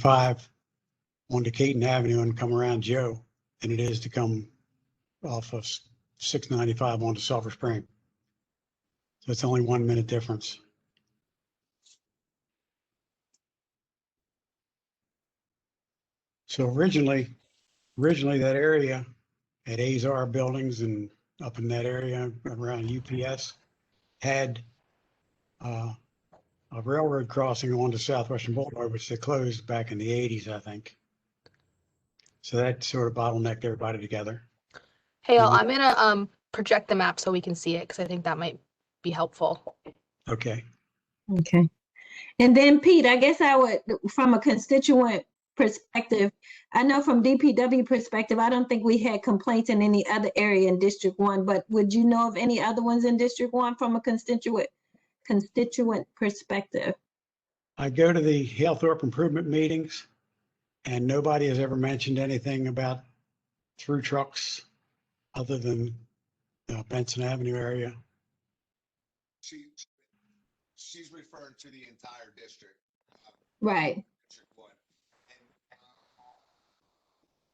5 on Decatur Avenue and come around Joe than it is to come off of 695 onto Sulphur Spring. So it's only 1 minute difference. So originally that area at Azar Buildings and up in that area around UPS had a railroad crossing onto Southwestern Boulevard, which they closed back in the 80s, I think. So that sort of bottlenecked everybody together. Hey, I'm gonna project the map so we can see it because I think that might be helpful. Okay. Okay. And then Pete, I guess I would, from a constituent perspective, I know from DPW perspective, I don't think we had complaints in any other area in District 1, but would you know of any other ones in District 1 from a constituent perspective? I go to the Halethorpe improvement meetings and nobody has ever mentioned anything about through trucks other than the Benson Avenue area. She's referring to the entire district. Right. District 1.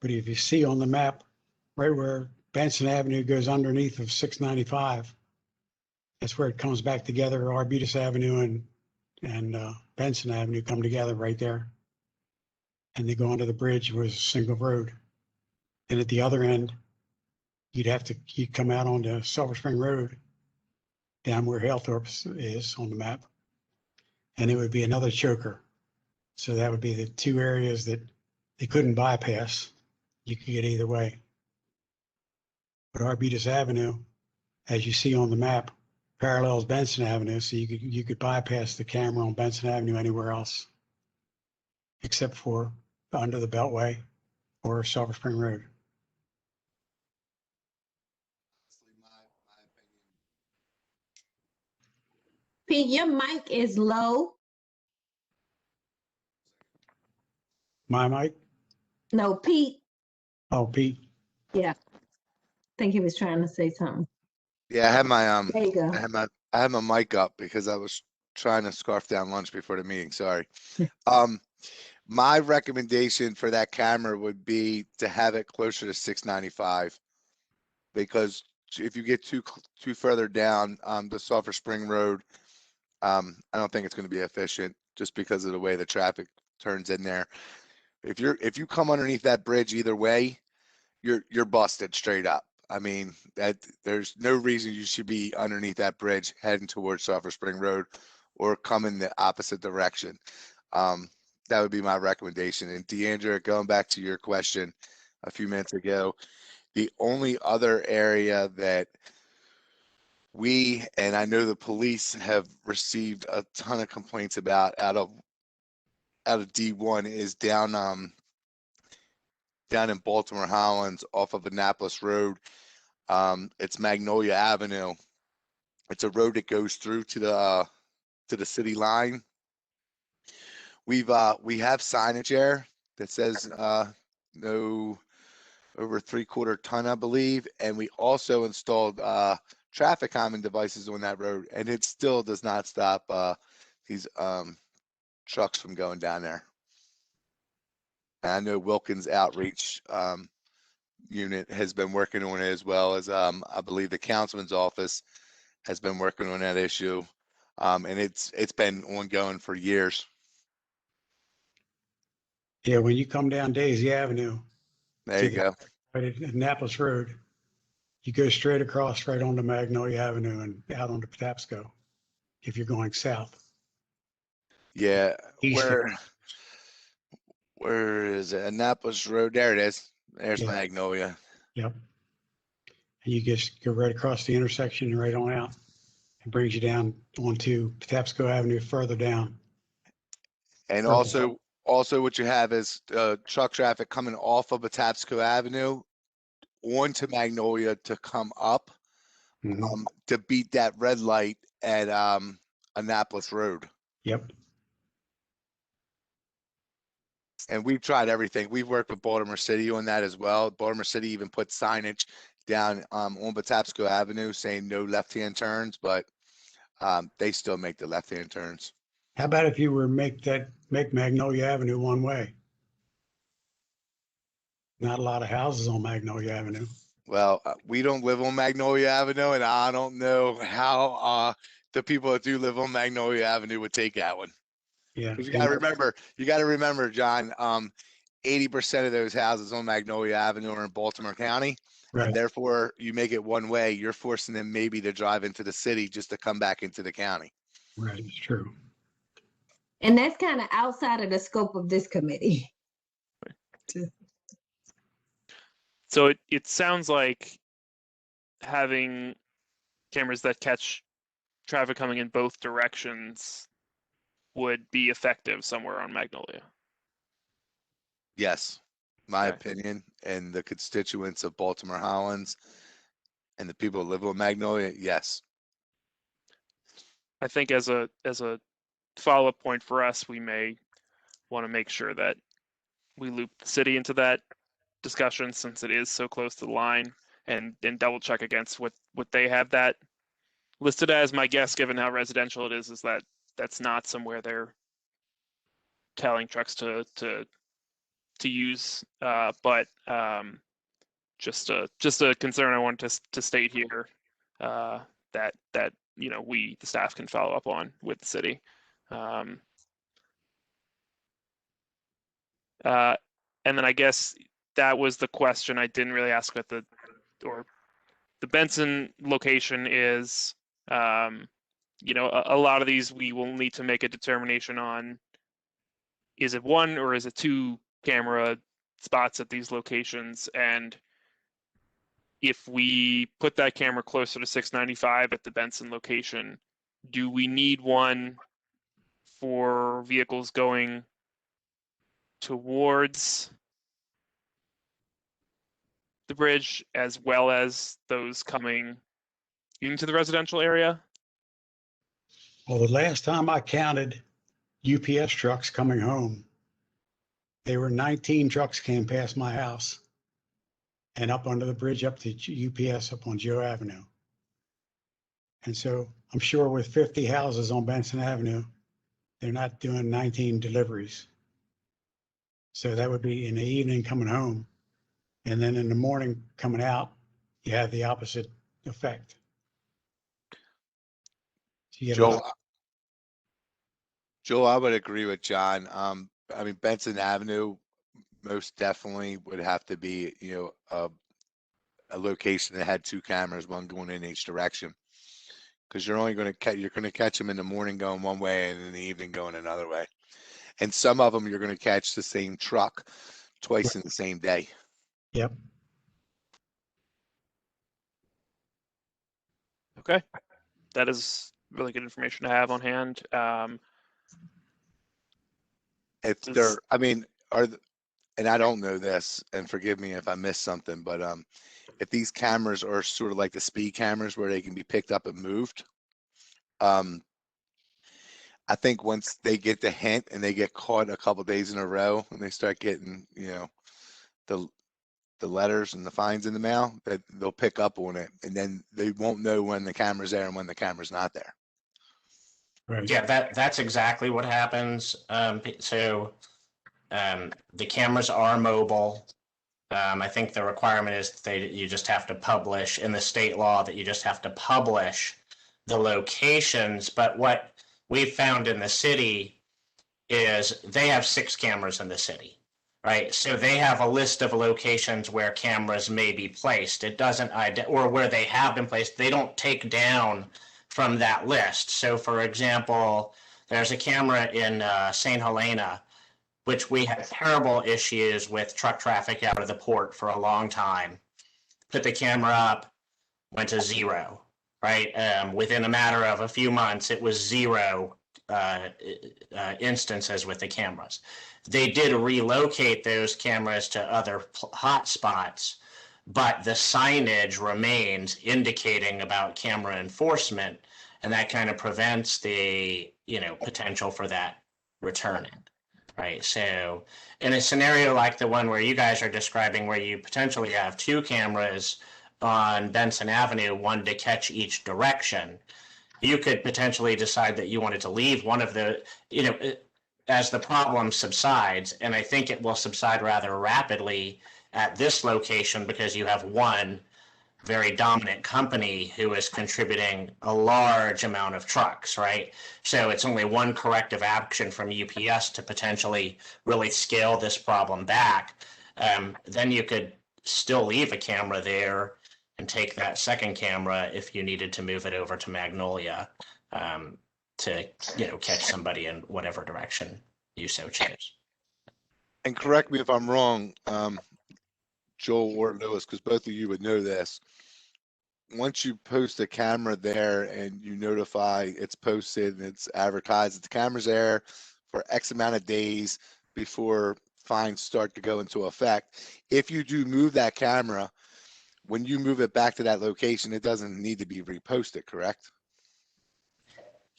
But if you see on the map, right where Benson Avenue goes underneath of 695, that's where it comes back together. Arbutus Avenue and Benson Avenue come together right there. And they go under the bridge where it's a single road. And at the other end, you'd come out onto Sulphur Spring Road, down where Halethorpe is on the map. And it would be another choker. So that would be the two areas that they couldn't bypass. You could get either way. But Arbutus Avenue, as you see on the map, parallels Benson Avenue, so you could bypass the camera on Benson Avenue anywhere else, except for under the Beltway or Sulphur Spring Road. Pete, your mic is low. My mic? No, Pete. Oh, Pete. Yeah. I think he was trying to say something. Yeah, I had my There you go. I had my mic up because I was trying to scarf down lunch before the meeting. Sorry. My recommendation for that camera would be to have it closer to 695, because if you get too further down the Sulphur Spring Road, I don't think it's going to be efficient just because of the way the traffic turns in there. If you come underneath that bridge either way, you're busted straight up. I mean, there's no reason you should be underneath that bridge heading towards Sulphur Spring Road or coming the opposite direction. That would be my recommendation. And Deandra, going back to your question a few minutes ago, the only other area that and I know the police have received a ton of complaints about out of D1 is down in Baltimore Highlands off of Annapolis Road. It's Magnolia Avenue. It's a road that goes through to the city line. We have signage there that says no over 3/4 ton, I believe, and we also installed traffic calming devices on that road, and it still does not stop these trucks from going down there. And I know Wilkins Outreach unit has been working on it, as well as I believe the councilman's office has been working on that issue, and it's been ongoing for years. Yeah, when you come down Daisy Avenue, There you go. right at Annapolis Road, you go straight across right onto Magnolia Avenue and out onto Patapsco if you're going south. Yeah, East. where is it? Annapolis Road. There it is. There's Yeah. Magnolia. Yep. And you just go right across the intersection and right on out. It brings you down onto Patapsco Avenue further down. And Perfect. also what you have is truck traffic coming off of Patapsco Avenue onto Magnolia to come up to beat that red light at Annapolis Road. Yep. And we've tried everything. We've worked with Baltimore City on that as well. Baltimore City even put signage down on Patapsco Avenue saying no left-hand turns, but they still make the left-hand turns. How about if you were make Magnolia Avenue one way? Not a lot of houses on Magnolia Avenue. Well, we don't live on Magnolia Avenue, and I don't know how the people that do live on Magnolia Avenue would take that one. Yeah. 'Cause you gotta remember, John, 80% of those houses on Magnolia Avenue are in Baltimore County. Right. And therefore you make it one way, you're forcing them maybe to drive into the city just to come back into the county. Right, it's true. And that's kind of outside of the scope of this committee. So it sounds like having cameras that catch traffic coming in both directions would be effective somewhere on Magnolia. Yes, my Okay. opinion, and the constituents of Baltimore Highlands and the people who live on Magnolia, yes. I think as a follow-up point for us, we may want to make sure that we loop the city into that discussion since it is so close to the line, and double check against what they have that listed as. My guess, given how residential it is that that's not somewhere they're telling trucks to use. But just a concern I wanted to state here, that we, the staff, can follow up on with the city. And then I guess that was the question I didn't really ask at the Benson location is, a lot of these we will need to make a determination on, is it one or is it two camera spots at these locations? And if we put that camera closer to 695 at the Benson location, do we need one for vehicles going towards the bridge as well as those coming into the residential area? Well, the last time I counted UPS trucks coming home, there were 19 trucks came past my house and up under the bridge up to UPS up on Joe Avenue. And so I'm sure with 50 houses on Benson Avenue, they're not doing 19 deliveries. So that would be in the evening coming home. And then in the morning coming out, you have the opposite effect. So you get a lot- Joel, I would agree with John. I mean, Benson Avenue most definitely would have to be, a location that had two cameras, one going in each direction. Because you're going to catch them in the morning going one way and in the evening going another way. And some of them you're going to catch the same truck twice in the same day. Yep. Okay, that is really good information to have on hand. If Does- they're, I mean, and I don't know this, and forgive me if I missed something, but if these cameras are sort of like the speed cameras where they can be picked up and moved, I think once they get the hint and they get caught a couple days in a row and they start getting, the letters and the fines in the mail, that they'll pick up on it, and then they won't know when the camera's there and when the camera's not there. Right. Yeah, that's exactly what happens. The cameras are mobile. I think the requirement is you just have to publish in the state law that you just have to publish the locations. But what we've found in the city is they have 6 cameras in the city, right? So they have a list of locations where cameras may be placed. It doesn't or where they have been placed. They don't take down from that list. So for example, there's a camera in St. Helena, which we had terrible issues with truck traffic out of the port for a long time. Put the camera up, went to 0, right? Within a matter of a few months, it was 0 instances with the cameras. They did relocate those cameras to other hot spots, but the signage remains indicating about camera enforcement, and that kind of prevents the potential for that returning, right? So in a scenario like the one where you guys are describing, where you potentially have 2 cameras on Benson Avenue, one to catch each direction, you could potentially decide that you wanted to leave one of the, as the problem subsides, and I think it will subside rather rapidly at this location because you have one very dominant company who is contributing a large amount of trucks, right? So it's only one corrective action from UPS to potentially really scale this problem back. Then you could still leave a camera there and take that second camera if you needed to move it over to Magnolia to catch somebody in whatever direction you so chose. And correct me if I'm wrong, Joel or Lewis, because both of you would know this. Once you post a camera there and you notify it's posted and it's advertised that the camera's there for X amount of days before fines start to go into effect, if you do move that camera, when you move it back to that location, it doesn't need to be reposted, correct?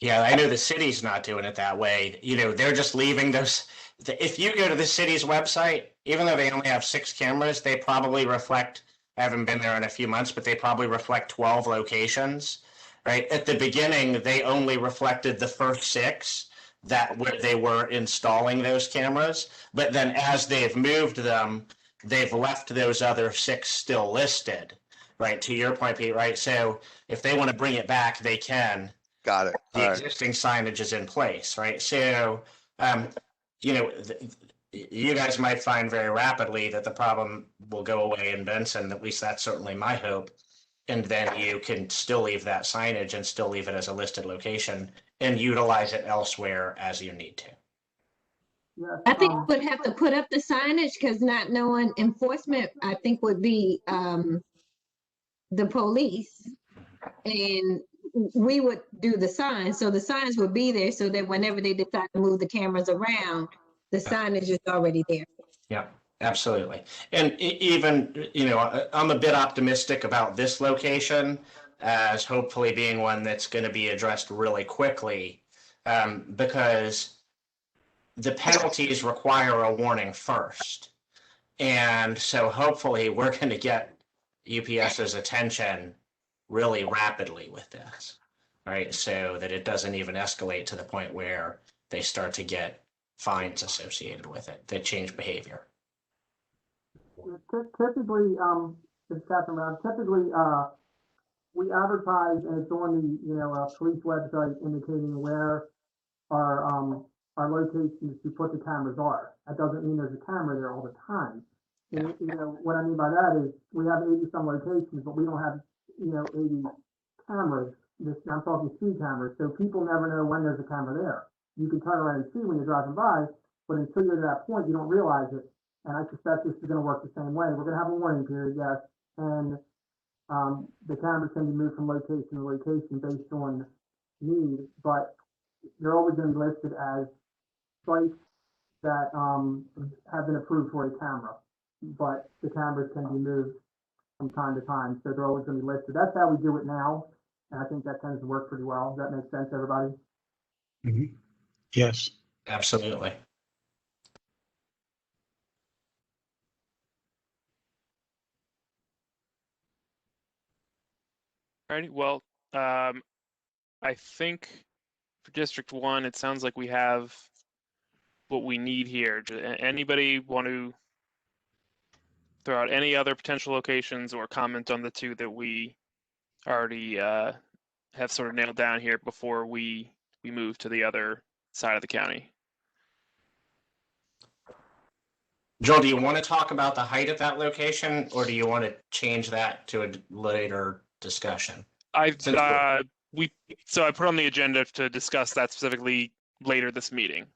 Yeah, I know the city's not doing it that way. They're just leaving those. If you go to the city's website, even though they only have 6 cameras, they probably reflect, I haven't been there in a few months, but they probably reflect 12 locations, right? At the beginning, they only reflected the first 6 that they were installing those cameras. But then as they've moved them, they've left those other 6 still listed, right? To your point, Pete, right? So if they want to bring it back, they can. Got it. The All right. existing signage is in place, right? So, you guys might find very rapidly that the problem will go away in Benson. At least that's certainly my hope. And then you can still leave that signage and still leave it as a listed location and utilize it elsewhere as you need to. Yes, I think we would have to put up the signage because not knowing enforcement, I think would be the police. And we would do the signs. So the signs would be there so that whenever they decide to move the cameras around, the signage is already there. Yeah, absolutely. And even, I'm a bit optimistic about this location as hopefully being one that's going to be addressed really quickly because the penalties require a warning first. And so hopefully we're going to get UPS's attention really rapidly with this, right? So that it doesn't even escalate to the point where they start to get fines associated with it that change behavior. typically, it's Captain Rob, typically, we advertise and it's on the, police website indicating where our locations to put the cameras are. That doesn't mean there's a camera there all the time. Yeah. What I mean by that is we have 80 some locations, but we don't have, 80 cameras. I'm talking speed cameras. So people never know when there's a camera there. You can turn around and see when you're driving by, but until you're to that point, you don't realize it. And I suspect this is going to work the same way. We're going to have a warning period, yes. And the cameras can be moved from location to location based on need, but they're always going to be listed as sites that have been approved for a camera. But the cameras can be moved from time to time, so they're always going to be listed. That's how we do it now, and I think that tends to work pretty well. Does that make sense, everybody? Mhm. Yes. Absolutely. Alrighty, well, I think for District 1, it sounds like we have what we need here. Anybody want to throw out any other potential locations or comment on the 2 that we already have sort of nailed down here before we move to the other side of the county? Joel, do you want to talk about the height of that location or do you want to change that to a later discussion? I Since we're- I put on the agenda to discuss that specifically later this meeting.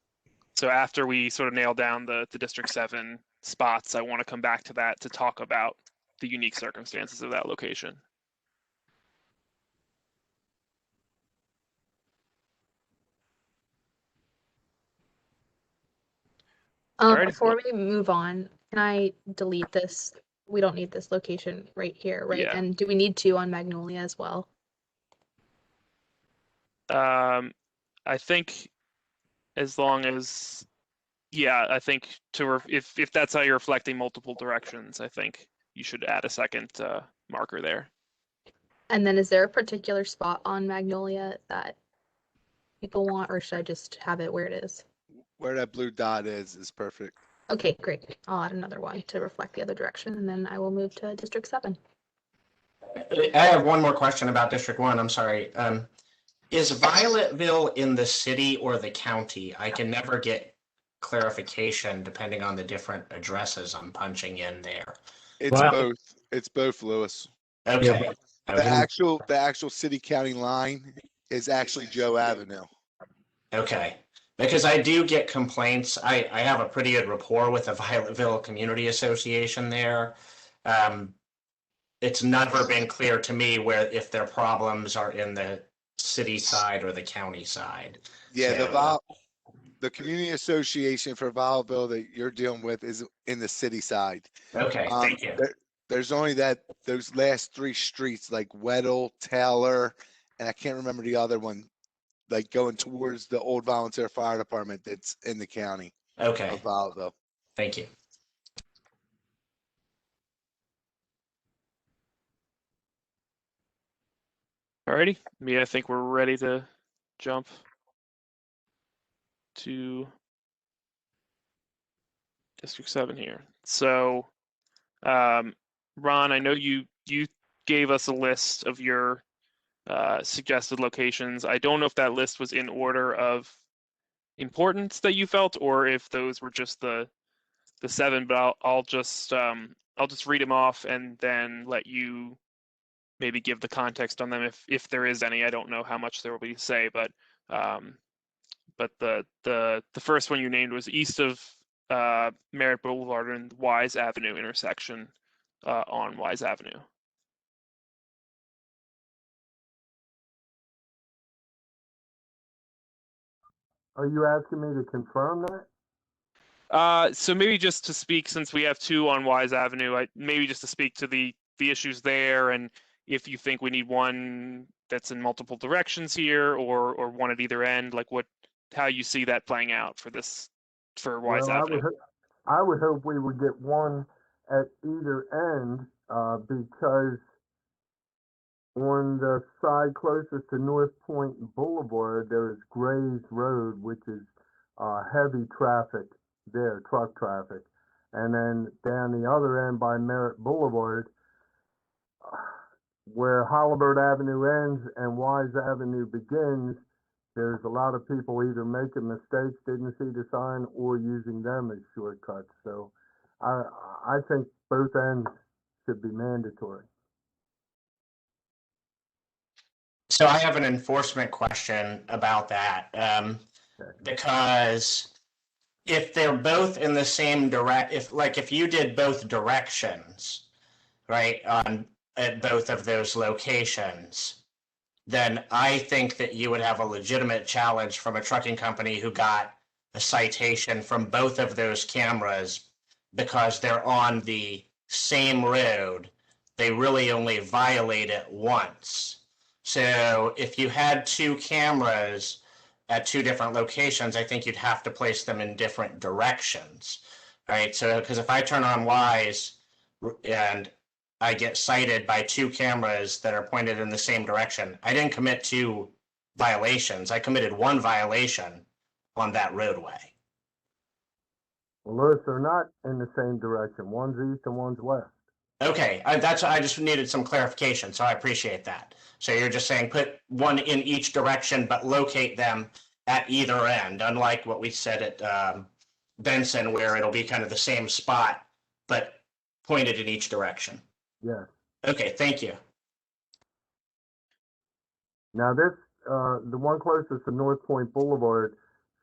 So after we sort of nail down the District 7 spots, I want to come back to that to talk about the unique circumstances of that location. Alrighty, Before we move on, can I delete this? We don't need this location right here, right? Yeah. And do we need 2 on Magnolia as well? I think as long as, yeah, I think if that's how you're reflecting multiple directions, I think you should add a second marker there. And then is there a particular spot on Magnolia that people want, or should I just have it where it is? Where that blue dot is perfect. Okay, great. I'll add another one to reflect the other direction, and then I will move to District 7. I have one more question about District 1. I'm sorry. Is Violetville in the city or the county? I can never get clarification depending on the different addresses I'm punching in there. It's Wow. both. It's both, Lewis. Okay. The actual city county line is actually Joe Avenue. Okay. Because I do get complaints. I have a pretty good rapport with the Violetville Community Association there. It's never been clear to me where if their problems are in the city side or the county side. Yeah, So- the community association for Violetville that you're dealing with is in the city side. Okay, thank you. There's only those last three streets like Weddle, Taylor, and I can't remember the other one, like going towards the old volunteer fire department that's in the county Okay, of Violetville. thank you. Alrighty, I think we're ready to jump to District 7 here. So, Ron, I know you gave us a list of your suggested locations. I don't know if that list was in order of importance that you felt, or if those were just the 7. But I'll just read them off and then let you maybe give the context on them if there is any. I don't know how much there will be to say, but the first one you named was east of Merritt Boulevard and Wise Avenue intersection on Wise Avenue. Are you asking me to confirm that? So maybe just to speak, since we have 2 on Wise Avenue, maybe just to speak to the issues there, and if you think we need one that's in multiple directions here, or one at either end, like how you see that playing out for Wise Avenue. I would hope we would get one at either end, because on the side closest to North Point Boulevard, there is Grays Road, which is heavy traffic there, truck traffic. And then down the other end by Merritt Boulevard, where Halliburtt Avenue ends and Wise Avenue begins, there's a lot of people either making mistakes, didn't see the sign, or using them as shortcuts. So I think both ends should be mandatory. So I have an enforcement question about that. Because if they're both in the same if you did both directions, right, at both of those locations, then I think that you would have a legitimate challenge from a trucking company who got a citation from both of those cameras because they're on the same road. They really only violate it once. So if you had 2 cameras at 2 different locations, I think you'd have to place them in different directions, right? So, because if I turn on Wise and I get cited by 2 cameras that are pointed in the same direction, I didn't commit 2 violations. I committed 1 violation on that roadway. Well, Lewis, they're not in the same direction. One's east and one's west. Okay, I just needed some clarification, so I appreciate that. So you're just saying put one in each direction, but locate them at either end, unlike what we said at Benson, where it'll be kind of the same spot, but pointed in each direction. Yes. Okay, thank you. Now this, the one closest to North Point Boulevard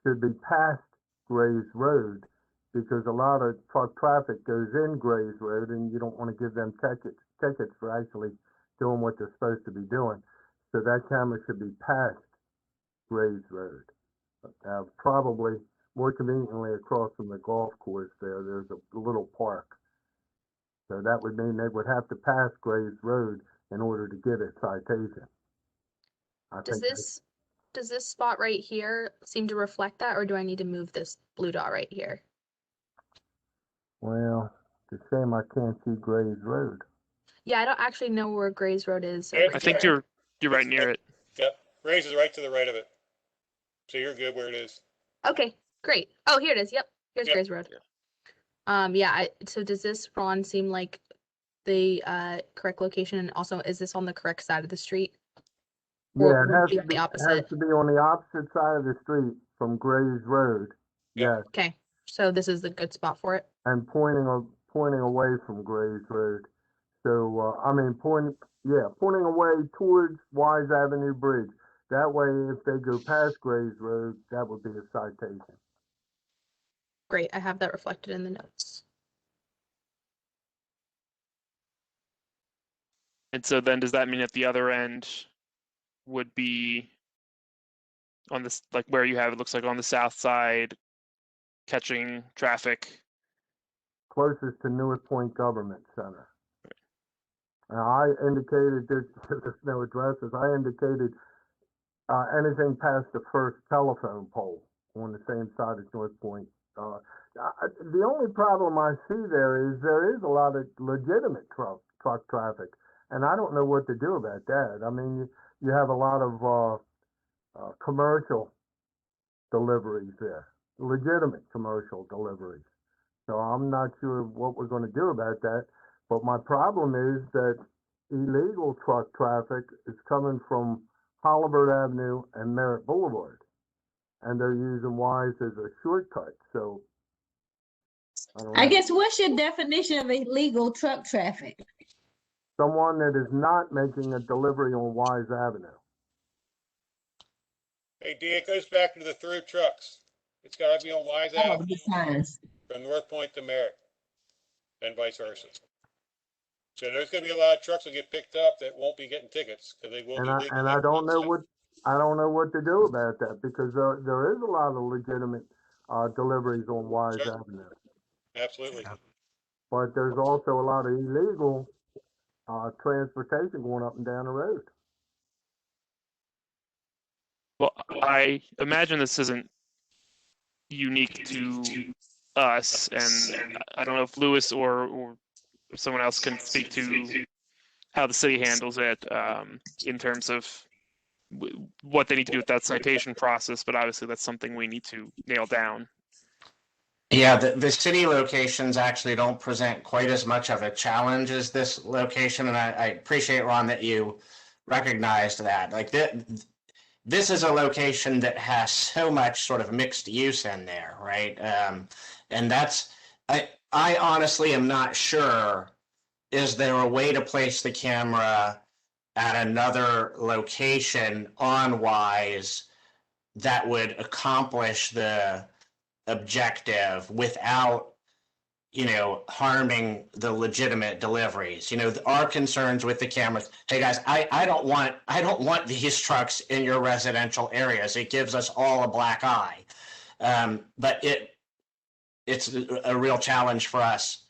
should be past Grays Road, because a lot of truck traffic goes in Grays Road and you don't want to give them tickets for actually doing what they're supposed to be doing. So that camera should be past Grays Road. Probably more conveniently across from the golf course there, there's a little park. So that would mean they would have to pass Grays Road in order to get a citation. Does this spot right here seem to reflect that, or do I need to move this blue dot right here? Well, it's a shame I can't see Grays Road. Yeah, I don't actually know where Grays Road is. Yeah, over I think here. you're right near it. Yep, Grays is right to the right of it. So you're good where it is. Okay, great. Oh, here it is. Yep, here's Yep. Grays Road. Yeah. Yeah. So does this, Ron, seem like the correct location? And also, is this on the correct side of the street? Or Yeah, would it it has be to on be, the it opposite? has to be on the opposite side of the street from Grays Road. Yep. Yes, Okay, so this is the good spot for it. and pointing away from Grays Road. So, pointing away towards Wise Avenue Bridge. That way, if they go past Grays Road, that would be a citation. Great, I have that reflected in the notes. And so then does that mean at the other end would be on this, like where you have, it looks like on the south side, catching traffic? Closest to Newark Point Government Center. Now, I indicated, there's no addresses, I indicated anything past the first telephone pole on the same side as North Point. The only problem I see there is a lot of legitimate truck traffic, and I don't know what to do about that. I mean, you have a lot of commercial deliveries there, legitimate commercial deliveries. So I'm not sure what we're going to do about that. But my problem is that illegal truck traffic is coming from Holabird Avenue and Merritt Boulevard, and they're using Wise as a shortcut. So I don't know. I guess what's your definition of illegal truck traffic? Someone that is not making a delivery on Wise Avenue. Hey, D, it goes back to the through trucks. It's gotta be on Wise Oh, Avenue the signs. from North Point to Merritt and vice versa. So there's gonna be a lot of trucks that get picked up that won't be getting tickets because they will And be. I legal and I don't know stuff. what to do about that, because there is a lot of legitimate deliveries on Wise Sure. Avenue, Absolutely. but there's also a lot of illegal transportation going up and down the road. Well, I imagine this isn't unique to us, and I don't know if Lewis or someone else can speak to how the city handles it in terms of what they need to do with that citation process, but obviously that's something we need to nail down. Yeah, the city locations actually don't present quite as much of a challenge as this location, and I appreciate, Ron, that you recognized that. Like this is a location that has so much sort of mixed use in there, right? And that's, I honestly am not sure, is there a way to place the camera at another location on Wise that would accomplish the objective without, harming the legitimate deliveries? Our concerns with the cameras. Hey guys, I don't want these trucks in your residential areas. It gives us all a black eye. But it's a real challenge for us,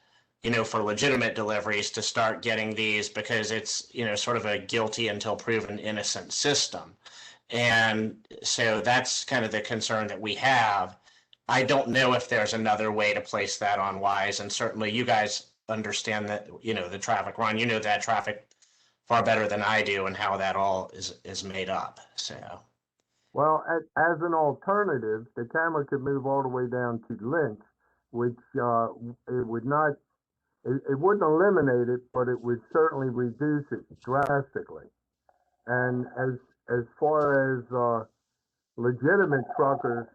for legitimate deliveries to start getting these, because it's, sort of a guilty until proven innocent system. And so that's kind of the concern that we have. I don't know if there's another way to place that on Wise, and certainly you guys understand that, the traffic, Ron, that traffic far better than I do, and how that all is made up. So, Well, as an alternative, the camera could move all the way down to Lynch, which it wouldn't eliminate it, but it would certainly reduce it drastically. And as far as legitimate truckers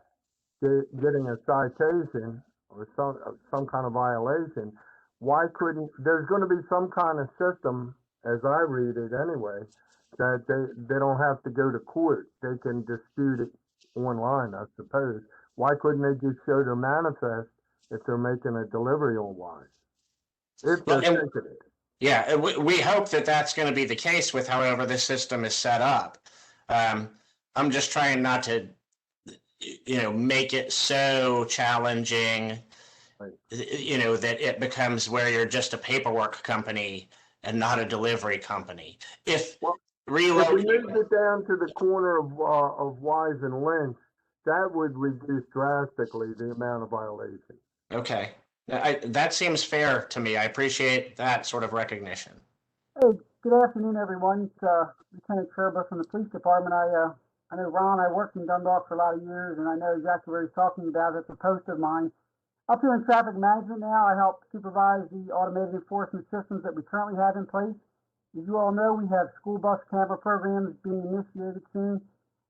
getting a citation or some kind of violation, why couldn't, there's going to be some kind of system, as I read it anyway, that they don't have to go to court. They can dispute it online, I suppose. Why couldn't they just show their manifest if they're making a delivery on Wise? If they're ticketed. Yeah, we hope that that's going to be the case with however the system is set up. I'm just trying not to, make it so challenging, Right. That it becomes where you're just a paperwork company and not a delivery company. If If we moved relocating, it down to the corner of Wise and Lynch, that would reduce drastically the amount of violations. okay, that seems fair to me. I appreciate that sort of recognition. Hey, good afternoon, everyone. It's Lieutenant Kerber from the Police Department. I know Ron, I worked in Dundalk for a lot of years, and I know exactly what he's talking about. It's a post of mine. Up here in traffic management now, I help supervise the automated enforcement systems that we currently have in place. As you all know, we have school bus camera programs being initiated soon,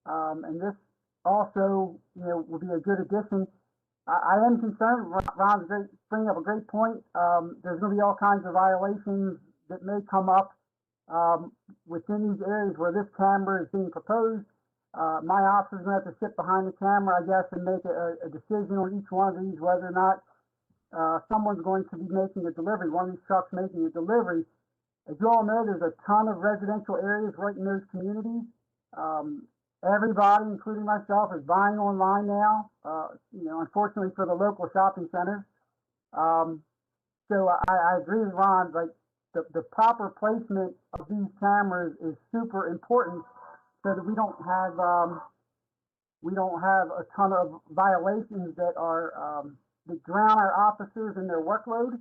and this also, will be a good addition. I am concerned. Ron's bringing up a great point. There's going to be all kinds of violations that may come up within these areas where this camera is being proposed. My officer is going to have to sit behind the camera, I guess, and make a decision on each one of these, whether or not someone's going to be making a delivery, one of these trucks making a delivery. As you all know, there's a ton of residential areas right in those communities. Everybody, including myself, is buying online now, unfortunately for the local shopping centers. So I agree with Ron, like the proper placement of these cameras is super important so that we don't have a ton of violations that are that drown our officers in their workload.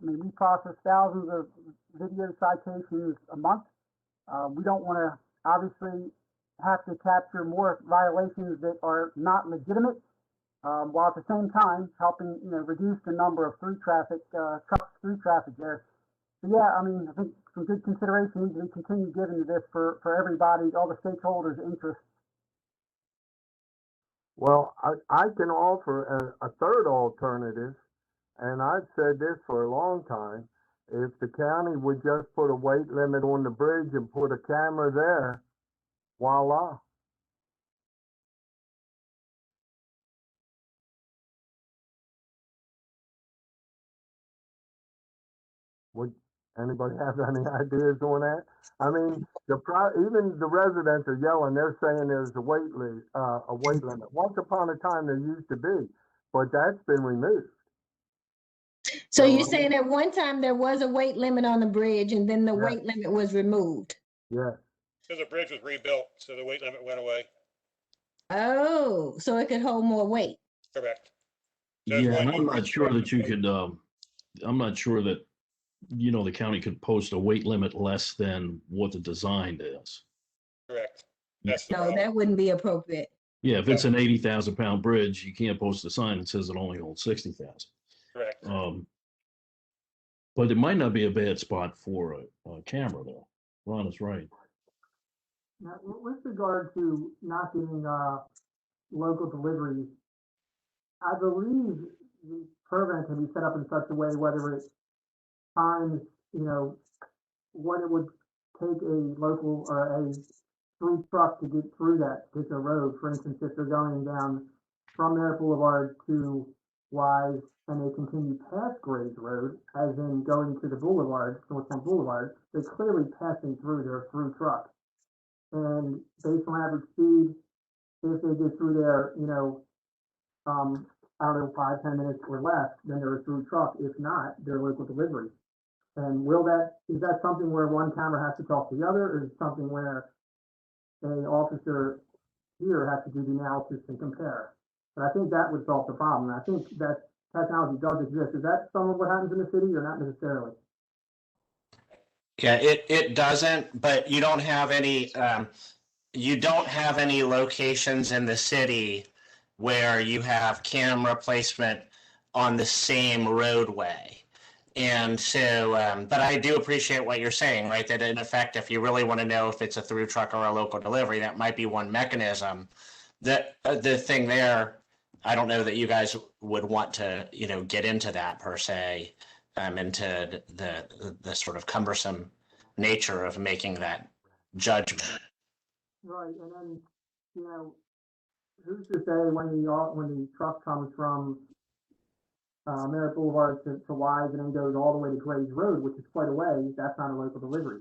We process thousands of video citations a month. We don't want to obviously have to capture more violations that are not legitimate, while at the same time helping reduce the number of through traffic trucks through traffic there. So yeah, I think some good consideration needs to be continued given to this for everybody, all the stakeholders' interests. Well, I can offer a third alternative, and I've said this for a long time. If the county would just put a weight limit on the bridge and put a camera there, voila. Would anybody have any ideas on that? Even the residents are yelling. They're saying there's a weight limit. Once upon a time there used to be, but that's been removed. So you're saying at one time there was a weight limit on the bridge and then the Yeah. weight limit was removed? Yeah. So the bridge was rebuilt, so the weight limit went away. Oh, so it could hold more weight. Correct. So it's Yeah, and one I'm not sure that you could- could, I'm not sure that, the county could post a weight limit less than what the design is. Correct. That's the No, problem. that wouldn't be appropriate. Yeah, if it's an 80,000 pound bridge, you can't post a sign that says it only holds 60,000. Correct. But it might not be a bad spot for a camera though. Ron is right. Now, with regard to not getting local deliveries, I believe the program can be set up in such a way, whether it times, what it would take a local or a through truck to get through that particular road. For instance, if they're going down from Merritt Boulevard to Wise and they continue past Graves Road, as in going to the boulevard, Northtown Boulevard, they're clearly passing through their through truck. And based on average speed, if they get through there, I don't know, 5-10 minutes or less, then they're a through truck. If not, they're local delivery. And is that something where one camera has to talk to the other, or is it something where an officer here has to do the analysis and compare? But I think that would solve the problem. And I think that technology does exist. Is that some of what happens in the city, or not necessarily? Yeah, it doesn't, but you don't have any locations in the city where you have camera placement on the same roadway. And so, but I do appreciate what you're saying, right? That in effect, if you really want to know if it's a through truck or a local delivery, that might be one mechanism. That the thing there, I don't know that you guys would want to, get into that per se, into the sort of cumbersome nature of making that judgment. Right, and then, who's to say when the truck comes from Merritt Boulevard to Wise and then goes all the way to Graves Road, which is quite a way, that's not a local delivery.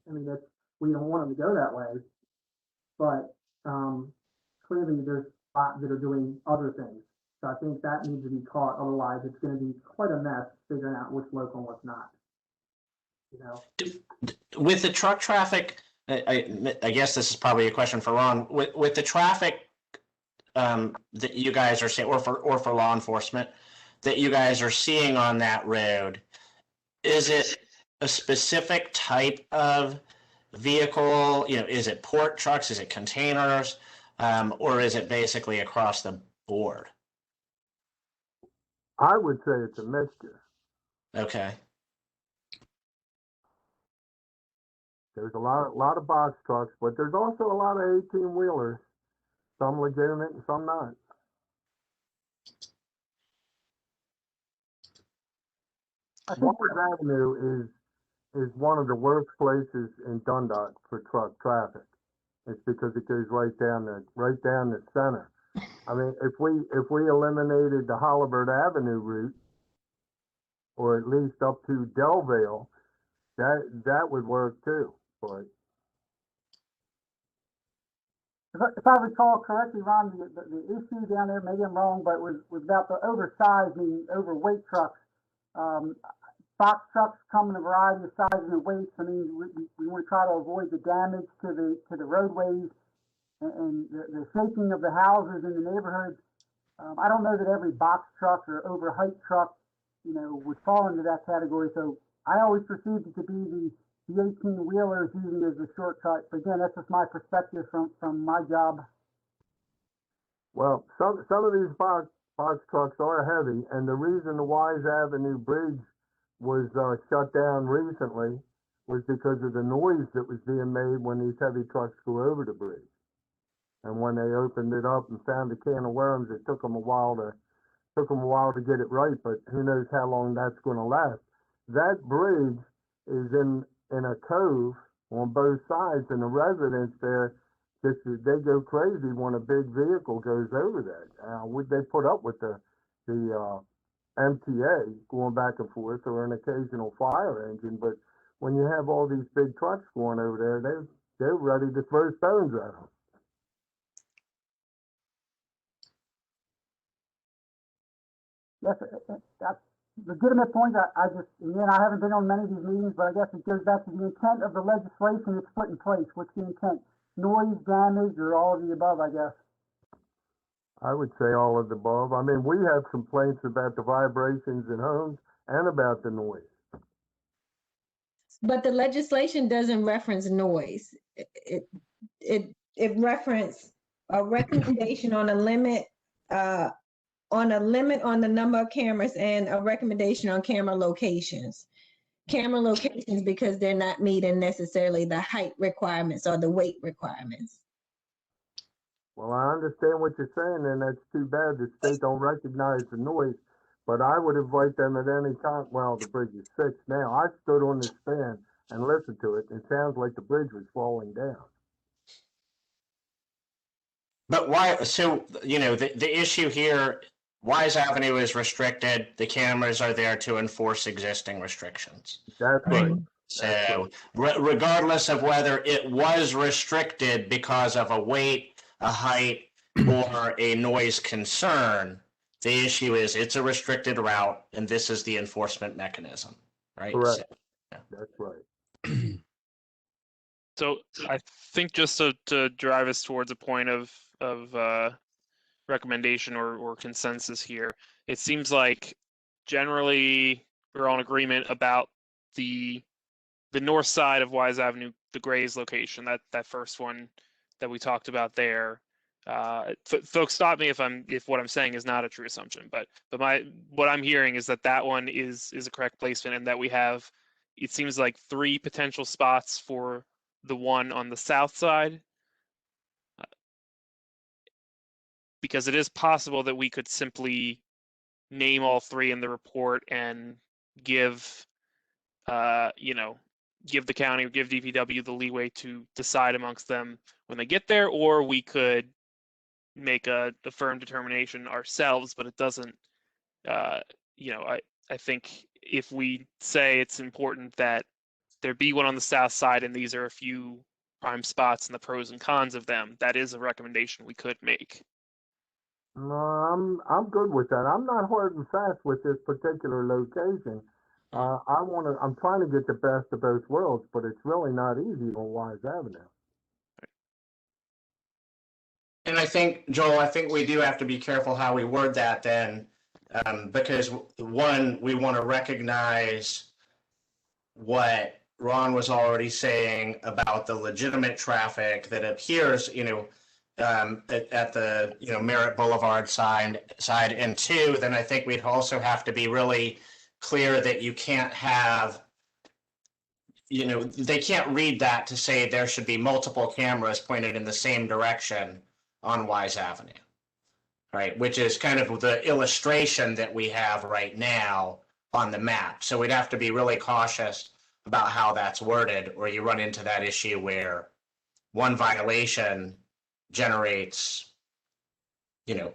We don't want them to go that way. But clearly there's spots that are doing other things. So I think that needs to be caught, otherwise it's going to be quite a mess figuring out what's local and what's not. With the truck traffic, I guess this is probably a question for Ron. With the traffic that you guys are seeing, or for law enforcement, that you guys are seeing on that road, is it a specific type of vehicle? You know, is it port trucks? Is it containers? Or is it basically across the board? I would say it's a mixture. Okay. There's a lot of box trucks, but there's also a lot of 18-wheelers, some legitimate and some not. Washington Avenue is one of the worst places in Dundalk for truck traffic. It's because it goes right down the center. I mean, if we eliminated the Holabird Avenue route, or at least up to Delvale, that would work too. But if I recall correctly, Ron, the issue down there, maybe I'm wrong, but was about the oversized, meaning overweight trucks. Box trucks come in a variety of sizes and weights. I mean, we want to try to avoid the damage to the roadways and the shaking of the houses in the neighborhood. I don't know that every box truck or overheight truck, would fall into that category. So I always perceived it to be the 18-wheelers using it as a shortcut. But again, that's just my perspective from my job. Well, some of these box trucks are heavy, and the reason the Wise Avenue Bridge was shut down recently was because of the noise that was being made when these heavy trucks go over the bridge. And when they opened it up and found a can of worms, it took them a while to get it right, but who knows how long that's going to last. That bridge is in a cove on both sides, and the residents there, they go crazy when a big vehicle goes over that. Would they put up with the MTA going back and forth, or an occasional fire engine? But when you have all these big trucks going over there, they're ready to throw stones at them. Yes, that's a legitimate point. I haven't been on many of these meetings, but I guess it goes back to the intent of the legislation that's put in place. What's the intent? Noise, damage, or all of the above, I guess? I would say all of the above. I mean, we have complaints about the vibrations in homes and about the noise. But the legislation doesn't reference noise. It reference a recommendation on a limit on the number of cameras and a recommendation on camera locations. Camera locations because they're not meeting necessarily the height requirements or the weight requirements. Well, I understand what you're saying, and that's too bad the state don't recognize the noise, but I would invite them at any time. Well, the bridge is fixed now. I stood on the span and listened to it. It sounds like the bridge was falling down. But why? So, the issue here, Wise Avenue is restricted. The cameras are there to enforce existing restrictions. That's right. So regardless of whether it was restricted because of a weight, a height, or a noise concern, the issue is it's a restricted route, and this is the enforcement mechanism, right? Correct. So, yeah. That's right. So I think just to drive us towards a point of recommendation or consensus here, it seems like generally we're all in agreement about the north side of Wise Avenue, the Grays location, that first one that we talked about there. Folks, stop me if what I'm saying is not a true assumption, but what I'm hearing is that one is a correct placement, and that we have, it seems like, 3 potential spots for the one on the south side, because it is possible that we could simply name all 3 in the report and give the county or give DPW the leeway to decide amongst them when they get there, or we could make a firm determination ourselves. But it doesn't, I think if we say it's important that there be one on the south side, and these are a few prime spots and the pros and cons of them, that is a recommendation we could make. No, I'm good with that. I'm not hard and fast with this particular location. I'm trying to get the best of both worlds, but it's really not easy on Wise Avenue. And I think, Joel, we do have to be careful how we word that then, because one, we want to recognize what Ron was already saying about the legitimate traffic that appears, at the, Merritt Boulevard side. And two, then I think we'd also have to be really clear that you can't have, they can't read that to say there should be multiple cameras pointed in the same direction on Wise Avenue, right? Which is kind of the illustration that we have right now on the map. So we'd have to be really cautious about how that's worded, or you run into that issue where one violation generates,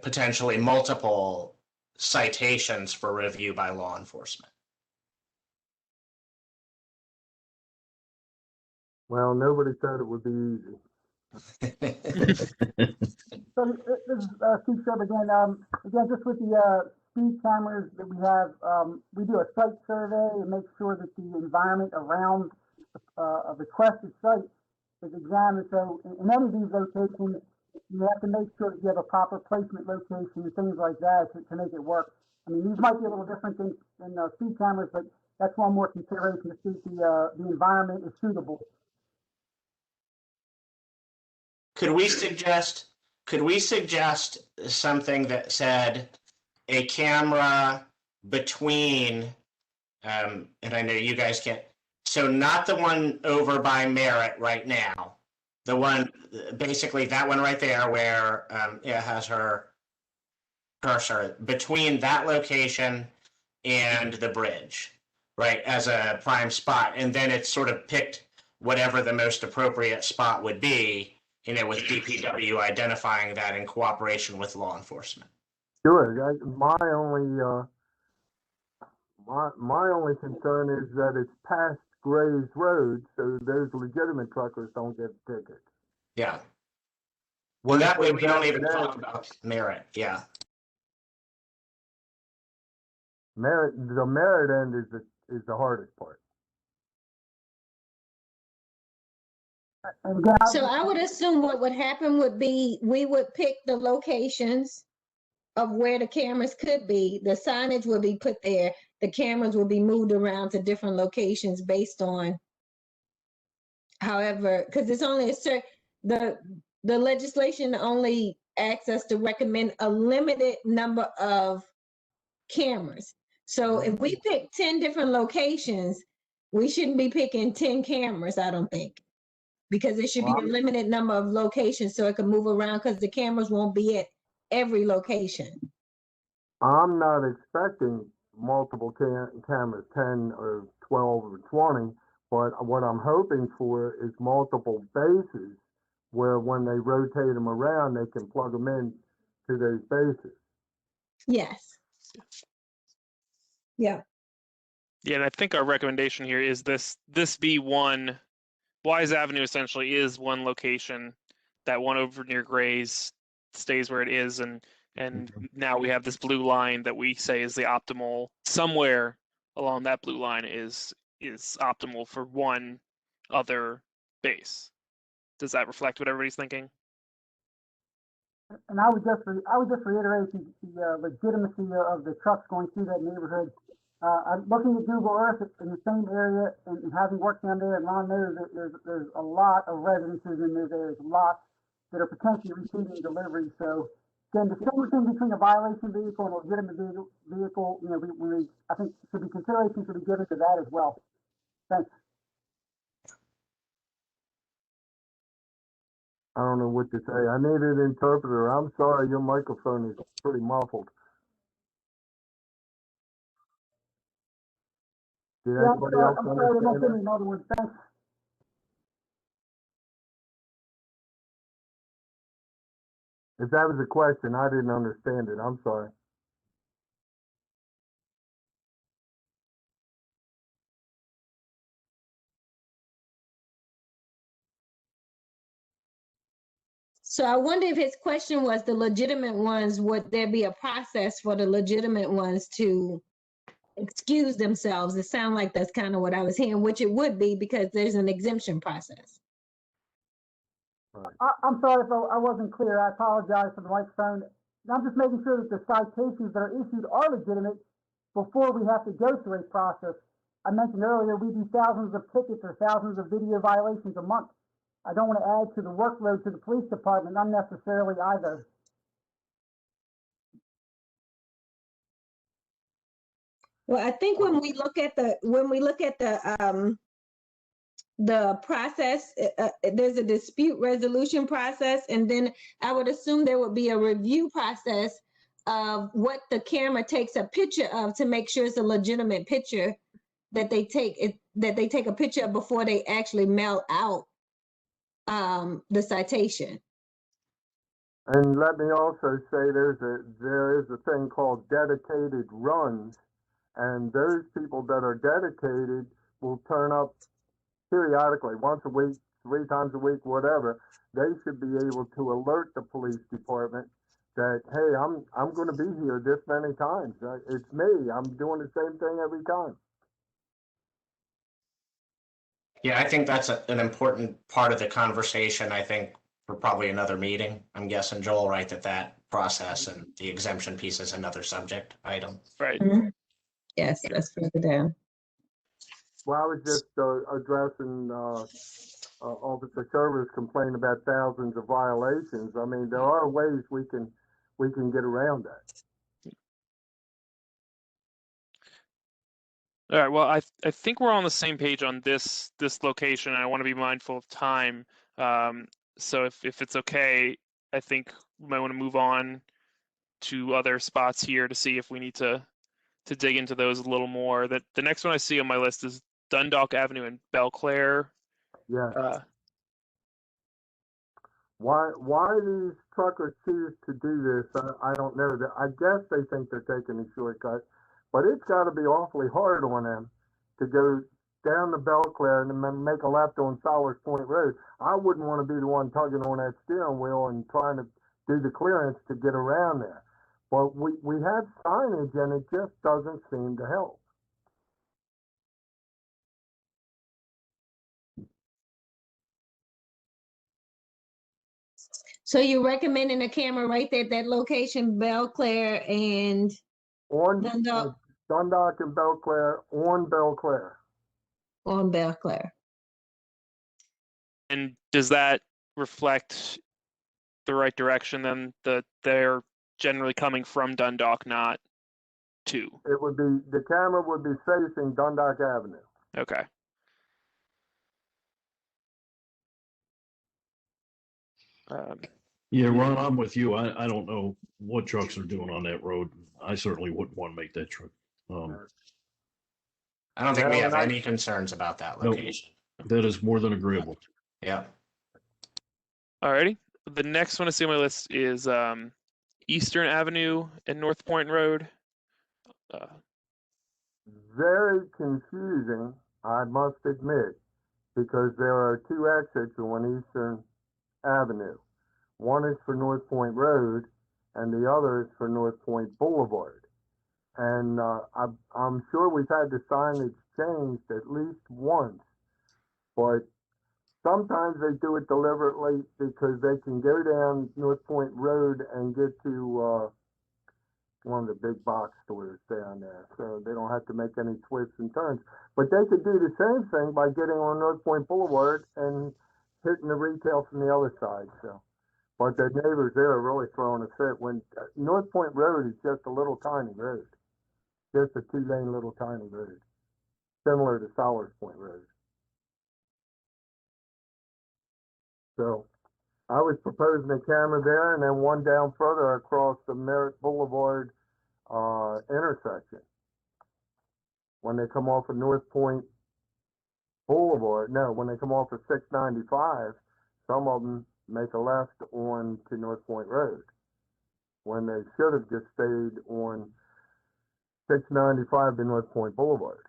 potentially multiple citations for review by law enforcement. Well, nobody said it would be easy. So this is Steve Shrub again. Again, just with the speed cameras that we have, we do a site survey and make sure that the environment around a requested site is examined. So in any of these locations, you have to make sure that you have a proper placement location and things like that to make it work. I mean, these might be a little different than speed cameras, but that's one more consideration to see if the environment is suitable. Could we suggest something that said a camera between, and I know you guys can't, so not the one over by Merritt right now, the one, basically that one right there where it has her cursor, between that location and the bridge, right, as a prime spot, and then it's sort of picked whatever the most appropriate spot would be, with DPW identifying that in cooperation with law enforcement. Sure. My only concern is that it's past Graves Road, so those legitimate truckers don't get tickets. Yeah. Well, that way we don't even talk about Merritt. Yeah. The Merritt end is the hardest part. So I would assume what would happen would be we would pick the locations of where the cameras could be. The signage would be put there. The cameras would be moved around to different locations based on however, because it's only a certain, the legislation only asks us to recommend a limited number of cameras. So if we pick 10 different locations, we shouldn't be picking 10 cameras, I don't think. Because it should be a limited number of locations so it can move around, because the cameras won't be at every location. I'm not expecting multiple cameras, 10 or 12 or 20, but what I'm hoping for is multiple bases where when they rotate them around, they can plug them in to those bases. Yes. Yeah. Yeah, and I think our recommendation here is this be one. Wise Avenue essentially is one location. That one over near Grays stays where it is, and now we have this blue line that we say is the optimal. Somewhere along that blue line is optimal for one other base. Does that reflect what everybody's thinking? And I would just reiterate the legitimacy of the trucks going through that neighborhood. I'm looking at Google Earth in the same area, and having worked down there, and Ron knows that there's a lot of residences in those areas, lots that are potentially receiving delivery. So again, distinguishing between a violation vehicle and a legitimate vehicle, I think consideration should be given to that as well. Thanks. I don't know what to say. I need an interpreter. I'm sorry, your microphone is pretty muffled. Did anybody else understand that? Another one. Thanks. If that was a question, I didn't understand it. I'm sorry. So I wonder if his question was the legitimate ones, would there be a process for the legitimate ones to excuse themselves? It sounds like that's kind of what I was hearing, which it would be because there's an exemption process. I'm sorry if I wasn't clear. I apologize for the microphone. I'm just making sure that the citations that are issued are legitimate before we have to go through a process. I mentioned earlier, we do thousands of tickets or thousands of video violations a month. I don't want to add to the workload to the police department unnecessarily either. Well, I think when we look at the process, there's a dispute resolution process, and then I would assume there would be a review process of what the camera takes a picture of to make sure it's a legitimate picture that they take a picture of before they actually mail out the citation. And let me also say there is a thing called dedicated runs, and those people that are dedicated will turn up periodically, once a week, 3 times a week, whatever. They should be able to alert the police department that, hey, I'm going to be here this many times. It's me. I'm doing the same thing every time. Yeah, I think that's an important part of the conversation, I think, for probably another meeting. I'm guessing, Joel, right, that process and the exemption piece is another subject item. Right. Mhm. Yes, that's further down. Well, I was just addressing Officer Server's complaint about thousands of violations. I mean, there are ways we can get around that. All right. Well, I think we're on the same page on this location. And I want to be mindful of time. So if it's okay, I think we might want to move on to other spots here to see if we need to dig into those a little more. That the next one I see on my list is Dundalk Avenue in Belclair. Yeah. Why these truckers choose to do this, I don't know. I guess they think they're taking a shortcut, but it's got to be awfully hard on them to go down to Belclair and then make a left on Solers Point Road. I wouldn't want to be the one tugging on that steering wheel and trying to do the clearance to get around there. But we have signage and it just doesn't seem to help. So you're recommending a camera right there at that location, Belclair and On Dundalk? Dundalk and Belclair, on Belclair. On Belclair. And does that reflect the right direction then, that they're generally coming from Dundalk, not to? It would be, the camera would be facing Dundalk Avenue. Okay. Yeah, Ron, I'm with you. I don't know what trucks are doing on that road. I certainly wouldn't want to make that trip. I don't think we Yeah, have and any concerns about that Nope. location. That is more than agreeable. Yeah. Alrighty. The next one I see on my list is Eastern Avenue and North Point Road. Very confusing, I must admit, because there are 2 exits on Eastern Avenue. One is for North Point Road, and the other is for North Point Boulevard. And I'm sure we've had the signage changed at least once, but sometimes they do it deliberately because they can go down North Point Road and get to one of the big box stores down there, so they don't have to make any twists and turns. But they could do the same thing by getting on North Point Boulevard and hitting the retail from the other side. So, but the neighbors there are really throwing a fit when North Point Road is just a little tiny road, just a 2-lane little tiny road, similar to Solers Point Road. So I was proposing a camera there and then one down further across the Merritt Boulevard intersection. When they come off of North Point Boulevard, no, when they come off of 695, some of them make a left on to North Point Road, when they should have just stayed on 695 to North Point Boulevard.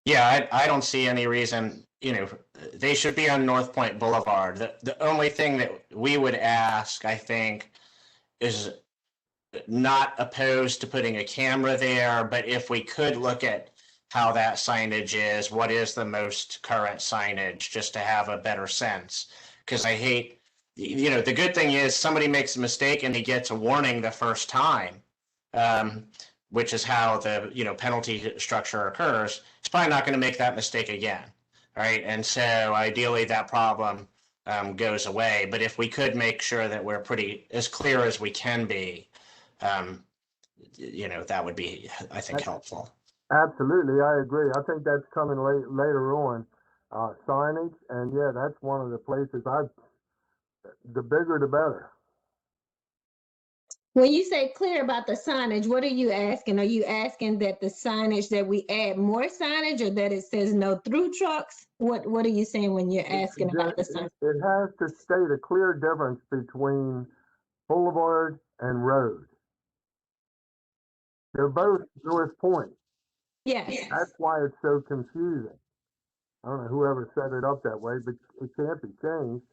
Yeah, I don't see any reason, they should be on North Point Boulevard. The only thing that we would ask, I think, is not opposed to putting a camera there, but if we could look at how that signage is, what is the most current signage, just to have a better sense. Because I hate, the good thing is somebody makes a mistake and he gets a warning the first time. which is how the, penalty structure occurs, it's probably not going to make that mistake again. Right. And so ideally that problem goes away. But if we could make sure that we're pretty as clear as we can be, that would be, I think, helpful. Absolutely, I agree. I think that's coming later on, signage, and yeah, that's one of the places the bigger the better. When you say clear about the signage, what are you asking? Are you asking that the signage, that we add more signage, or that it says no through trucks? What are you saying when you're asking about the signage? It has to state a clear difference between boulevard and road. They're both North Point. Yes. That's why it's so confusing. I don't know whoever set it up that way, but it can't be changed.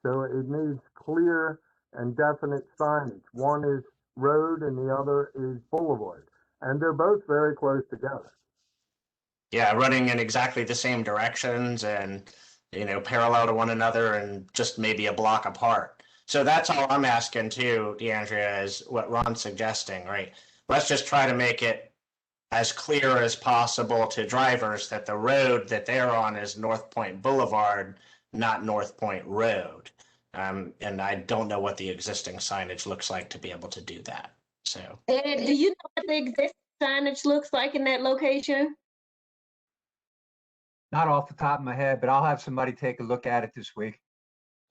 So it needs clear and definite signage. One is road and the other is boulevard. And they're both very close together. Yeah, running in exactly the same directions and, parallel to one another and just maybe a block apart. So that's all I'm asking too, DeAndrea, is what Ron's suggesting, right? Let's just try to make it as clear as possible to drivers that the road that they're on is North Point Boulevard, not North Point Road. And I don't know what the existing signage looks like to be able to do that. So, Ed, do you know what the existing signage looks like in that location? Not off the top of my head, but I'll have somebody take a look at it this week.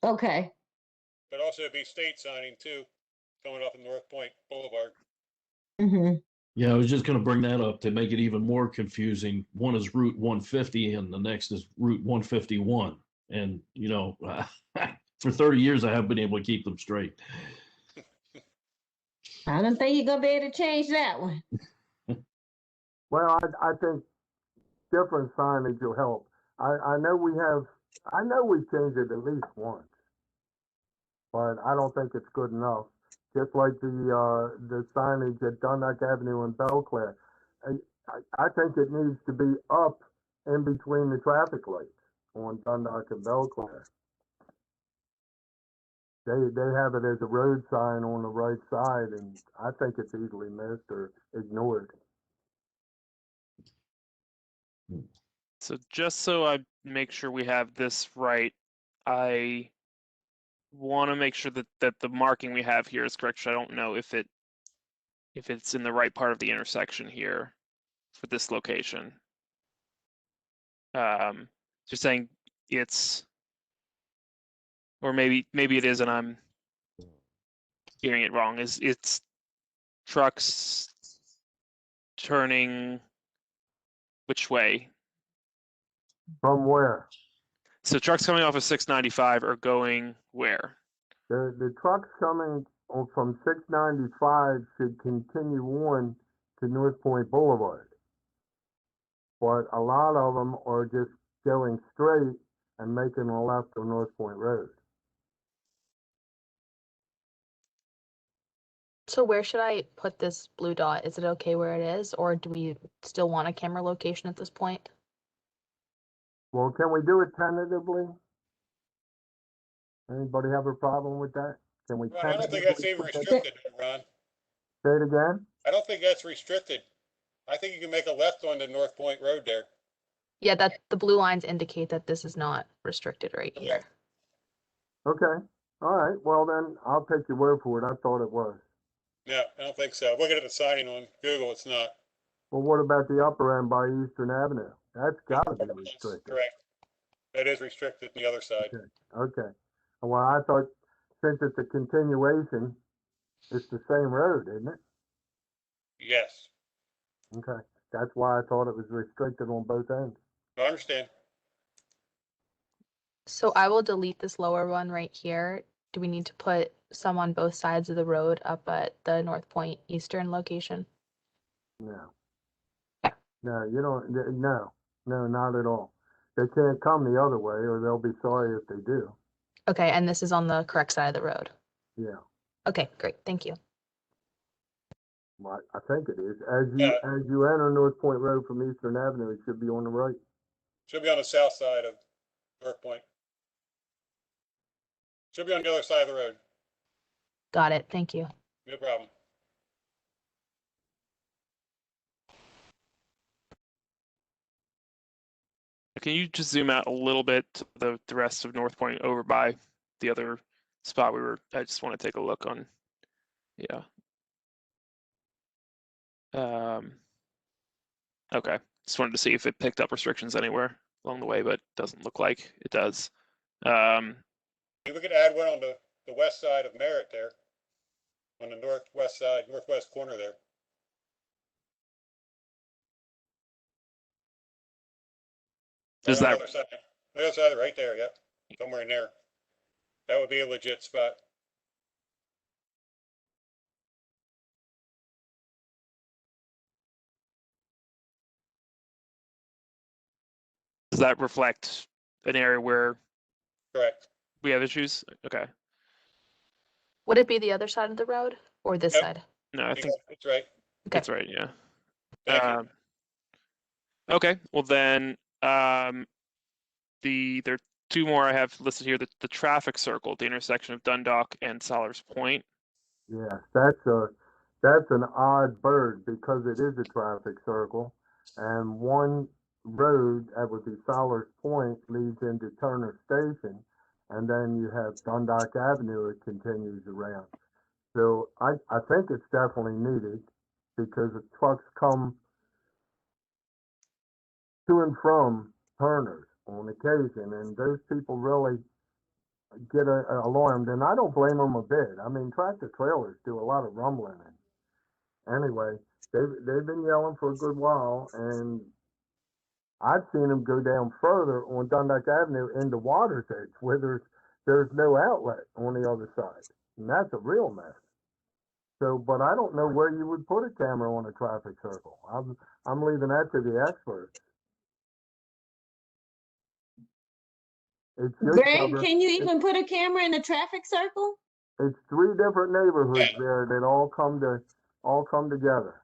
Okay. But also it'd be state signing too, coming off of North Point Boulevard. Mm-hmm. Yeah, I was just going to bring that up to make it even more confusing. One is Route 150 and the next is Route 151. And, for 30 years, I haven't been able to keep them straight. I don't think you're going to be able to change that one. Well, I think different signage will help. I know we changed it at least once, but I don't think it's good enough. Just like the signage at Dundalk Avenue and Belclair. I think it needs to be up in between the traffic lights on Dundalk and Belclair. They have it as a road sign on the right side, and I think it's easily missed or ignored. So just so I make sure we have this right, I want to make sure that the marking we have here is correct. I don't know if it's in the right part of the intersection here for this location. Just saying it's, or maybe it is and I'm hearing it wrong. It's trucks turning which way? From where? So trucks coming off of 695 are going where? The trucks coming from 695 should continue on to North Point Boulevard. But a lot of them are just going straight and making a left on North Point Road. So where should I put this blue dot? Is it okay where it is, or do we still want a camera location at this point? Well, can we do it tentatively? Anybody have a problem with that? Can we? Ron, I don't think that's even restricted, Ron. Say it again? I don't think that's restricted. I think you can make a left on the North Point Road there. Yeah, that the blue lines indicate that this is not restricted right here. Okay. All right. Well, then I'll take your word for it. I thought it was. No, I don't think so. Looking at the signing on Google, it's not. Well, what about the upper end by Eastern Avenue? That's got to be That's restricted. correct. That is restricted on the other side. Okay. Well, I thought since it's a continuation, it's the same road, isn't it? Yes, Okay. That's why I thought it was restricted on both ends. I understand. So I will delete this lower one right here. Do we need to put some on both sides of the road up at the North Point Eastern location? No. No, you don't. No, not at all. They can't come the other way, or they'll be sorry if they do. Okay, and this is on the correct side of the road. Yeah, Okay, great, thank you. well, I think it is. As you enter North Point Road from Eastern Avenue, it should be on the right. Should be on the south side of North Point. Should be on the other side of the road. Got it, thank you. No problem. can you just zoom out a little bit to the rest of North Point over by the other spot I just want to take a look on. Yeah. Okay. Just wanted to see if it picked up restrictions anywhere along the way, but doesn't look like it does. We could add one on the west side of Merritt there, on the northwest side, northwest corner there. Is On the that other side, the other side, right there, yep, somewhere in there. That would be a legit spot. does that reflect an area where Correct. we have issues? Okay. Would it be the other side of the road or this Yep. side? No, I Yeah, think that's right. Okay. that's right. Yeah. Thank you. Okay. Well then, there are two more I have listed here. The traffic circle at the intersection of Dundalk and Solars Point. Yes, that's an odd bird because it is a traffic circle, and one road that would be Solars Point leads into Turner Station, and then you have Dundalk Avenue. It continues around. So I think it's definitely needed because the trucks come to and from Turner's on occasion, and those people really get alarmed, and I don't blame them a bit. I mean, tractor trailers do a lot of rumbling. Anyway, they've been yelling for a good while, and I've seen them go down further on Dundalk Avenue into Waters Edge, where there's no outlet on the other side, and that's a real mess. So, but I don't know where you would put a camera on a traffic circle. I'm leaving that to the experts. It should Greg, cover- can you even put a camera in a traffic circle? It's 3 different neighborhoods there that all come together.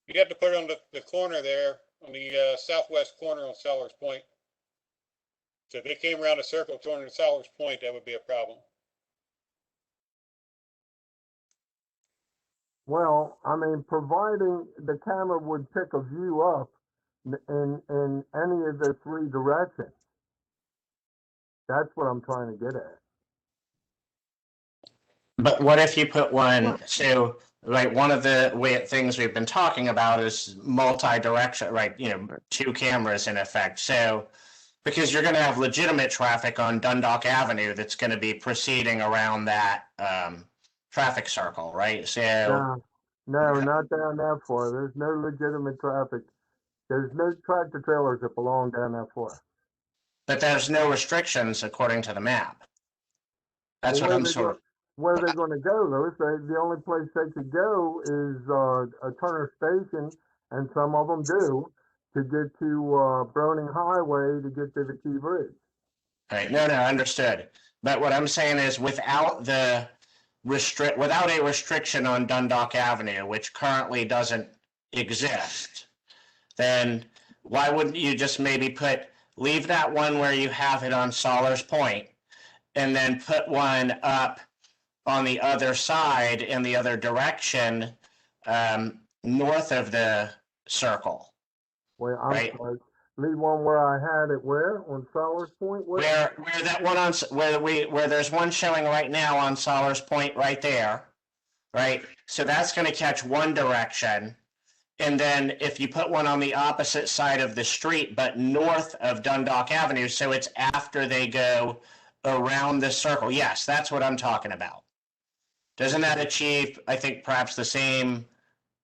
You have to put it on the corner there, on the southwest corner on Sellers Point. So if they came around a circle toward Sellers Point, that would be a problem. Well, I mean, providing the camera would pick a view up in any of the 3 directions. That's what I'm trying to get at. But what if you put one, so, right, one of the things we've been talking about is multi-direction, right, 2 cameras in effect. So, because you're going to have legitimate traffic on Dundalk Avenue that's going to be proceeding around that traffic circle, right? So, No, not down that far. There's no legitimate traffic. There's no tractor trailers that belong down that far. but there's no restrictions according to the map. That's Well, what I'm sort of. Where they're going to go, Louis, the only place they could go is a Turner Station, and some of them do, to get to Browning Highway to get to the Key Bridge. Right, no, understood. But what I'm saying is without a restriction on Dundalk Avenue, which currently doesn't exist, then why wouldn't you just maybe leave that one where you have it on Solars Point and then put one up on the other side in the other direction, north of the circle? Well, I'm Right. sorry. Leave one where I had it where? On Solars Point? Where that one on, where there's one showing right now on Solars Point right there, right? So that's going to catch one direction. And then if you put one on the opposite side of the street, but north of Dundalk Avenue, so it's after they go around the circle. Yes, that's what I'm talking about. Doesn't that achieve, I think, perhaps the same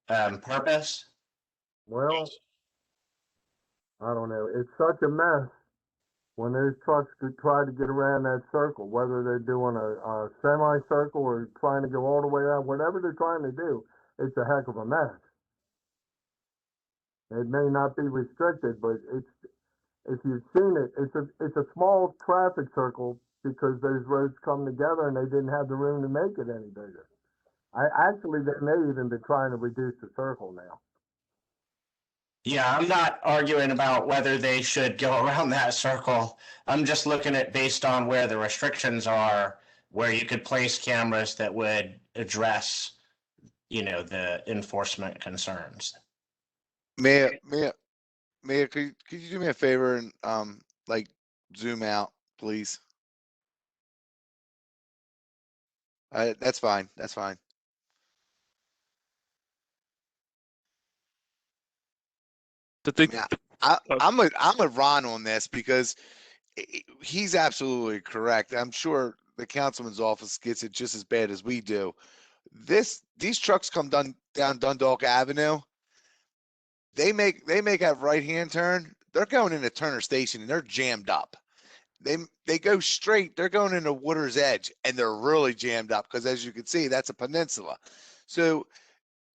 purpose? Well, I don't know. It's such a mess when those trucks try to get around that circle, whether they're doing a semicircle or trying to go all the way out, whatever they're trying to do, it's a heck of a mess. It may not be restricted, but if you've seen it, it's a small traffic circle because those roads come together and they didn't have the room to make it any bigger. They may even be trying to reduce the circle now. Yeah, I'm not arguing about whether they should go around that circle. I'm just looking at based on where the restrictions are, where you could place cameras that would address, the enforcement concerns. May Mia, could you do me a favor and, like, zoom out, please? That's fine, that's fine. The thing, Yeah, Oh. I'm with Ron on this because he's absolutely correct. I'm sure the councilman's office gets it just as bad as we do. These trucks come down Dundalk Avenue. They make that right-hand turn. They're going into Turner Station and they're jammed up. They go straight. They're going into Water's Edge and they're really jammed up because, as you can see, that's a peninsula. So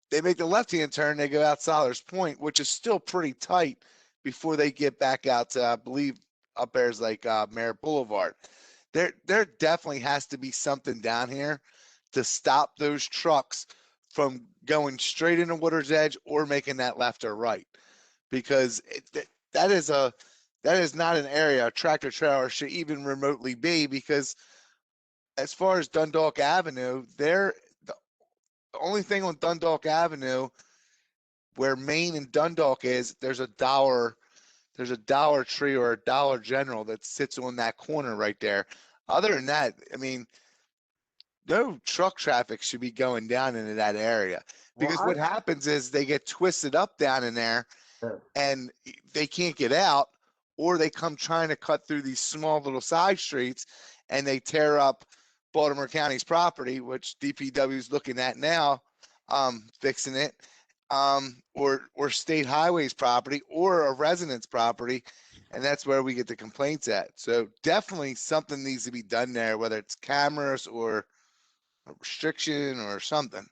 they make the left-hand turn. They go out Solars Point, which is still pretty tight before they get back out to, I believe, up there's like Merritt Boulevard. There definitely has to be something down here to stop those trucks from going straight into Water's Edge or making that left or right, because that is not an area a tractor trailer should even remotely be, because as far as Dundalk Avenue, the only thing on Dundalk Avenue where Main and Dundalk is, there's a Dollar Tree or a Dollar General that sits on that corner right there. Other than that, I mean, no truck traffic should be going down into that area, because Well, what happens is they get twisted up down in there Yes. and they can't get out, or they come trying to cut through these small little side streets and they tear up Baltimore County's property, which DPW is looking at now, fixing it, or state highways property or a residence property. And that's where we get the complaints at. So definitely something needs to be done there, whether it's cameras or a restriction or something.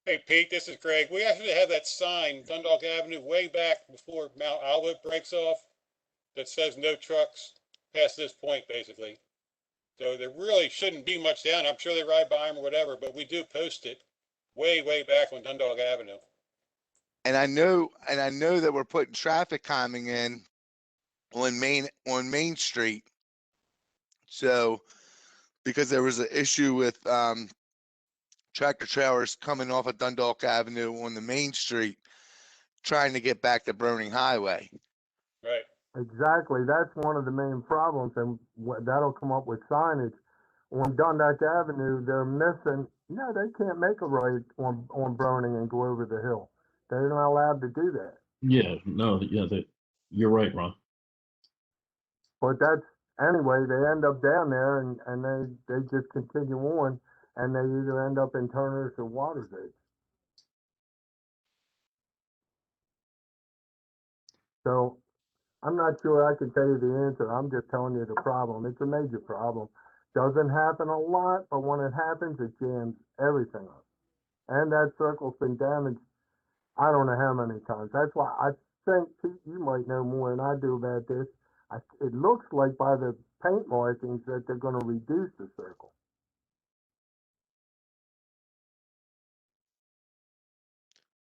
Hey, Pete, this is Greg. We actually have that sign, Dundalk Avenue, way back before Mount Olive breaks off, that says no trucks past this point, basically. So there really shouldn't be much down. I'm sure they ride by them or whatever, but we do post it way, way back on Dundalk Avenue. And I know that we're putting traffic calming in on Main Street. So, because there was an issue with tractor trailers coming off of Dundalk Avenue on the Main Street, trying to get back to Browning Highway. Right. Exactly. That's one of the main problems, and that'll come up with signage. On Dundalk Avenue, they're missing. No, they can't make a right on Browning and go over the hill. They're not allowed to do that. Yeah, no, yeah, you're right, Ron. But that's anyway. They end up down there, and they just continue on, and they either end up in Turner's or Water's Edge. So I'm not sure I can tell you the answer. I'm just telling you the problem. It's a major problem. Doesn't happen a lot, but when it happens, it jams everything up. And that circle's been damaged, I don't know how many times. That's why I think, Pete, you might know more than I do about this. It looks like by the paint markings that they're going to reduce the circle.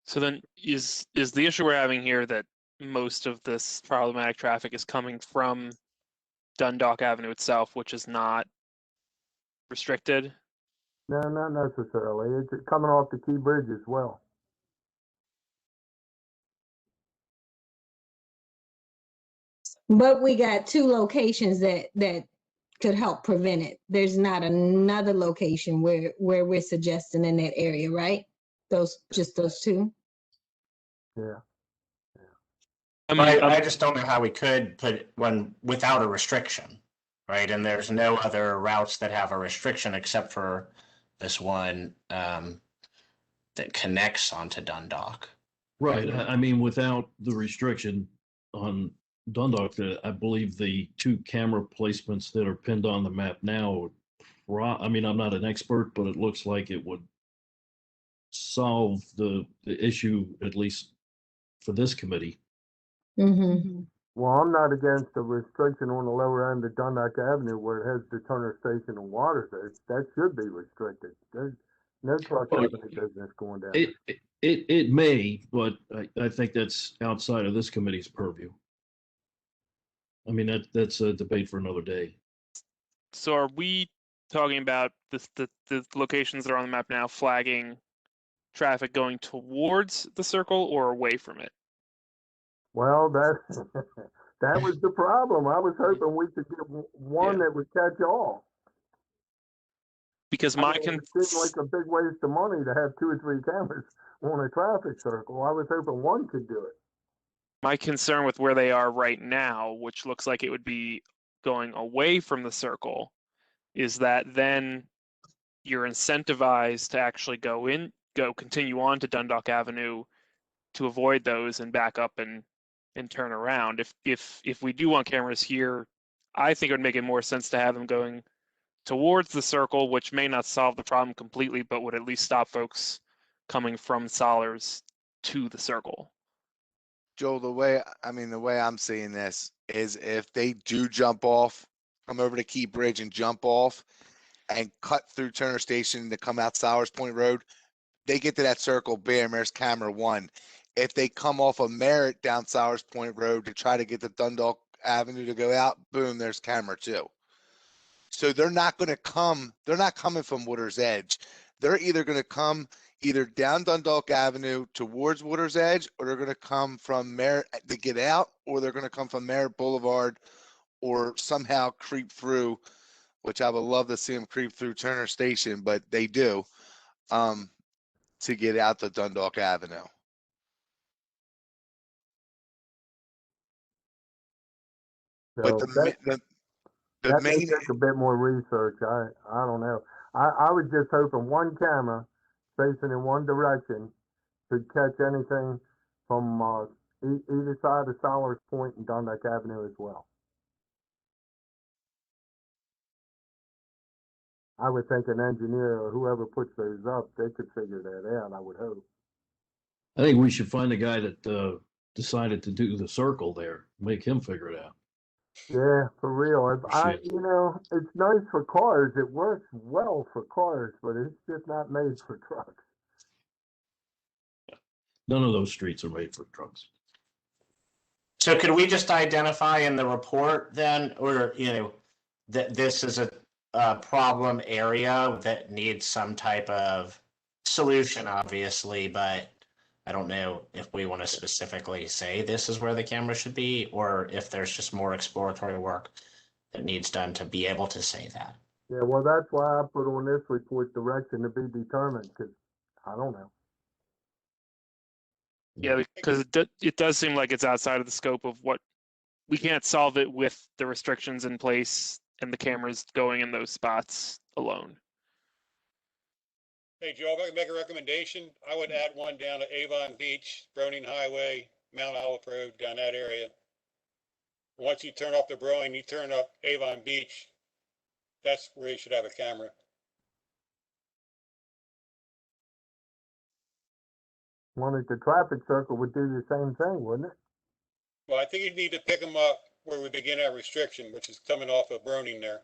So then is the issue we're having here that most of this problematic traffic is coming from Dundalk Avenue itself, which is not restricted? No, not necessarily. It's coming off the Key Bridge as well. But we got two locations that could help prevent it. There's not another location where we're suggesting in that area, right? Just those two? Yeah. I mean, I just don't know how we could put one without a restriction, right? And there's no other routes that have a restriction except for this one that connects onto Dundalk. Right. I mean, without the restriction on Dundalk, I believe the two camera placements that are pinned on the map now, I mean, I'm not an expert, but it looks like it would solve the issue, at least for this committee. Mm-hmm. Well, I'm not against the restriction on the lower end of Dundalk Avenue where it has the Turner Station and Water's Edge. That should be restricted. There's no truck traffic business going down there. It may, but I think that's outside of this committee's purview. I mean, that's a debate for another day. So are we talking about the locations that are on the map now flagging traffic going towards the circle or away from it? Well, that was the problem. I was hoping we could get one that would catch all. Because I my mean, it seemed like a big waste of money to have 2 or 3 cameras on a traffic circle. I was hoping one could do it. my concern with where they are right now, which looks like it would be going away from the circle, is that then you're incentivized to actually continue on to Dundalk Avenue to avoid those and back up and turn around. If we do want cameras here, I think it would make it more sense to have them going towards the circle, which may not solve the problem completely, but would at least stop folks coming from Solars to the circle. Joel, the way I'm seeing this is if they do jump off, come over to Key Bridge and jump off and cut through Turner Station to come out Sowers Point Road, they get to that circle, bam, there's camera 1. If they come off of Merritt down Sowers Point Road to try to get to Dundalk Avenue to go out, boom, there's camera 2. So they're not coming from Water's Edge. They're either going to come down Dundalk Avenue towards Water's Edge, or they're going to come from Merritt to get out, or they're going to come from Merritt Boulevard or somehow creep through, which I would love to see them creep through Turner Station, but they do, to get out to Dundalk Avenue. But So the that may main, take a bit more research. I don't know. I was just hoping one camera facing in one direction could catch anything from either side of Solars Point and Dundalk Avenue as well. I would think an engineer or whoever puts those up, they could figure that out, I would hope. I think we should find the guy that decided to do the circle there, make him figure it out. Yeah, for real. Shit. It's nice for cars. It works well for cars, but it's just not made for trucks. None of those streets are made for trucks. So could we just identify in the report then, or, that this is a problem area that needs some type of solution, obviously, but I don't know if we want to specifically say this is where the camera should be, or if there's just more exploratory work that needs done to be able to say that. Yeah, well, that's why I put on this report direction to be determined, because I don't know. Yeah, because it does seem like it's outside of the scope of what we can't solve it with the restrictions in place and the cameras going in those spots alone. Hey, Joe, if I could make a recommendation, I would add one down to Avon Beach, Broning Highway, Mount Olive Road, down that area. Once you turn off the Broing, you turn up Avon Beach, that's where you should have a camera. One at the traffic circle would do the same thing, wouldn't it? Well, I think you need to pick them up where we begin our restriction, which is coming off of Broning there.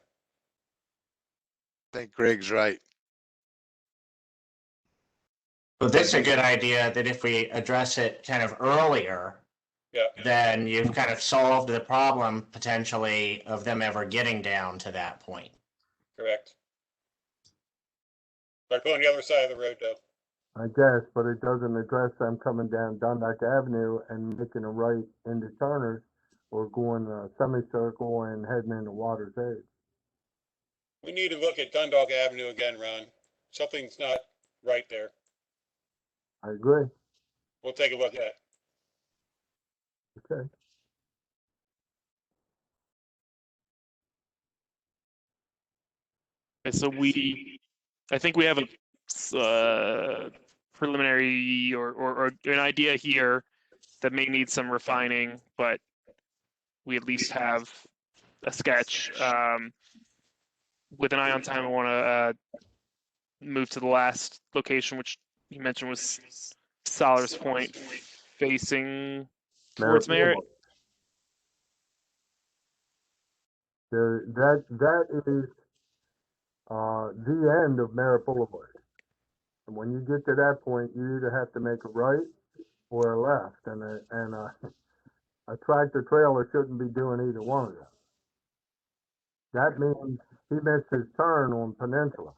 I think Greg's right. But this is a good idea that if we address it kind of earlier, Yeah. then you've kind of solved the problem potentially of them ever getting down to that point. Correct. But go on the other side of the road, though. I guess, but it doesn't address them coming down Dundalk Avenue and making a right into Turner's, or going a semicircle and heading into Water's Edge. We need to look at Dundalk Avenue again, Ron. Something's not right there. I agree. We'll take a look at it. Okay. Okay, so I think we have a preliminary or an idea here that may need some refining, but we at least have a sketch. With an eye on time, I want to move to the last location, which you mentioned was Solars Point, facing towards Merritt. That is the end of Merritt Boulevard. And when you get to that point, you either have to make a right or a left, and a tractor trailer shouldn't be doing either one of them. That means he missed his turn on Peninsula.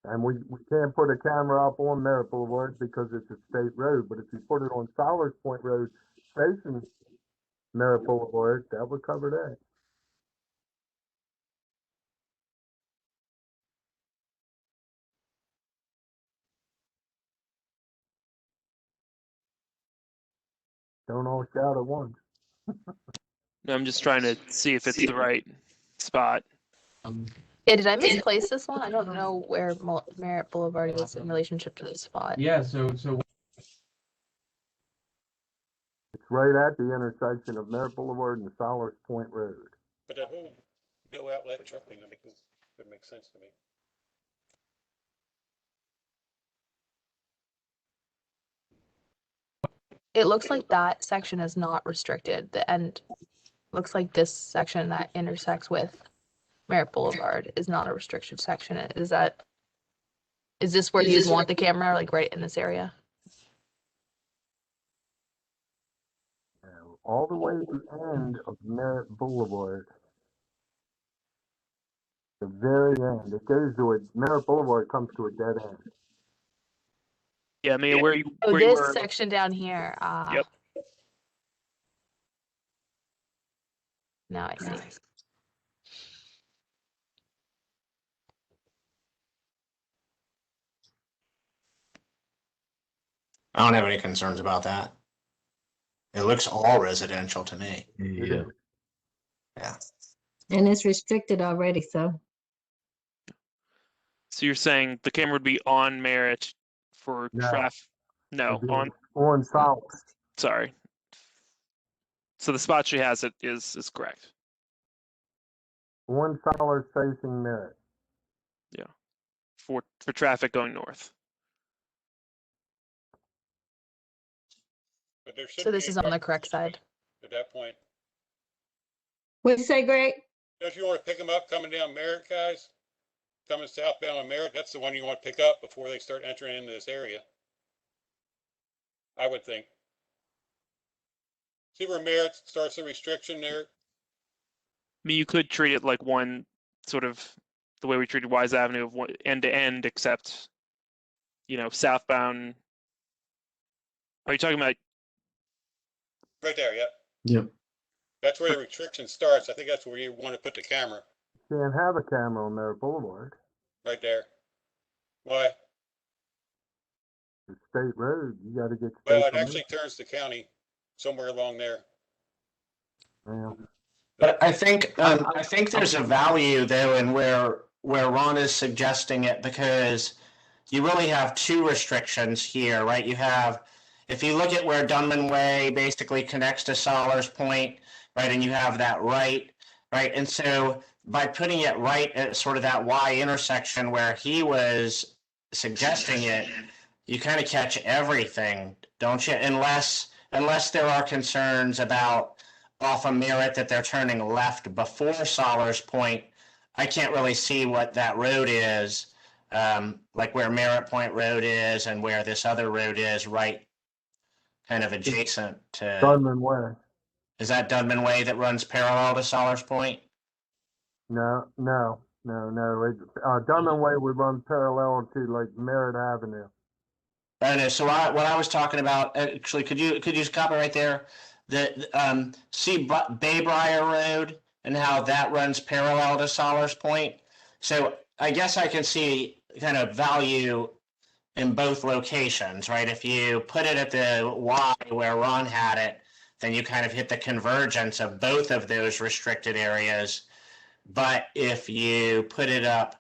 And we can't put a camera up on Merritt Boulevard because it's a state road, but if you put it on Solars Point Road facing Merritt Boulevard, that would cover that. Don't all shout at once. I'm just trying to see if it's the right spot. Yeah, did I misplace this one? I don't know where Merritt Boulevard is in relationship to this spot. Yeah, so It's right at the intersection of Merritt Boulevard and Solars Point Road. But that whole no outlet truck thing, that makes sense to me. It looks like that section is not restricted. The end looks like this section that intersects with Merritt Boulevard is not a restricted section. Is this where you'd want the camera, like right in this area? All the way to the end of Merritt Boulevard. The very end. It goes to Merritt Boulevard comes to a dead end. Yeah, I mean, where you Oh, this were. section down here. Yep. Now I see. I don't have any concerns about that. It looks all residential to me. Yeah. Yeah. And it's restricted already, so. So you're saying the camera would be on Merritt for No. traffic? No, It'd be on. on Solars. Sorry. So the spot she has it is correct. On Solars facing Merritt. For traffic going north. But there should So this be is a on the truck correct side. At that point. What'd you say, Greg? Don't you want to pick them up coming down Merritt, guys? Coming southbound on Merritt, that's the one you want to pick up before they start entering into this area. I would think. See where Merritt starts the restriction there? I mean, you could treat it like one sort of the way we treated Wise Avenue of end to end, except, southbound. Are you talking about? Right there, yep. Yep. That's where the restriction starts. I think that's where you want to put the camera, Can't have a camera on Merritt Boulevard. right there. Why? It's state road. You gotta get Well, state it permission. actually turns the county somewhere along there. Yeah. But I think there's a value though in where Ron is suggesting it, because you really have two restrictions here, right? You have, if you look at where Dunman Way basically connects to Solars Point, right, and you have that right, and so by putting it right at sort of that Y intersection where he was suggesting it, you kind of catch everything, don't you? Unless there are concerns about off of Merritt that they're turning left before Solars Point. I can't really see what that road is, like where Merritt Point Road is and where this other road is, right, kind of adjacent to. Dunman Way. Is that Dunman Way that runs parallel to Solars Point? No. Dunman Way would run parallel to like Merritt Avenue. I know. So what I was talking about, actually, could you stop it right there? See Baybriar Road and how that runs parallel to Solars Point. So I guess I can see kind of value in both locations, right? If you put it at the Y where Ron had it, then you kind of hit the convergence of both of those restricted areas. But if you put it up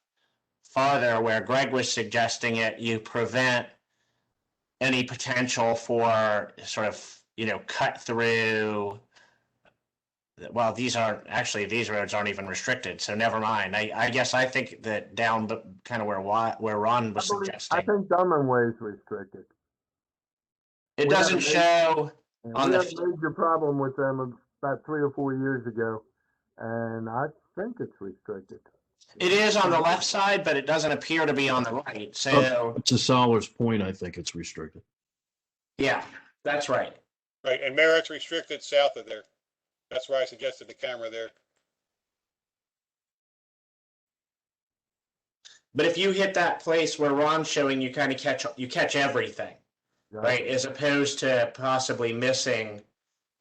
farther where Greg was suggesting it, you prevent any potential for sort of, cut through. Well, these roads aren't even restricted, so never mind. I guess I think that down kind of where Ron was I suggesting, think Dunman Way is restricted. it we have doesn't a show on We the. had a major problem with them about 3 or 4 years ago, and I think it's restricted. It is on the left side, but it doesn't appear to be on the right. So To Solars Point, I think it's restricted. yeah, that's right. Right, and Merritt's restricted south of there. That's why I suggested the camera there. But if you hit that place where Ron's showing, you kind of catch everything, right? As opposed to possibly missing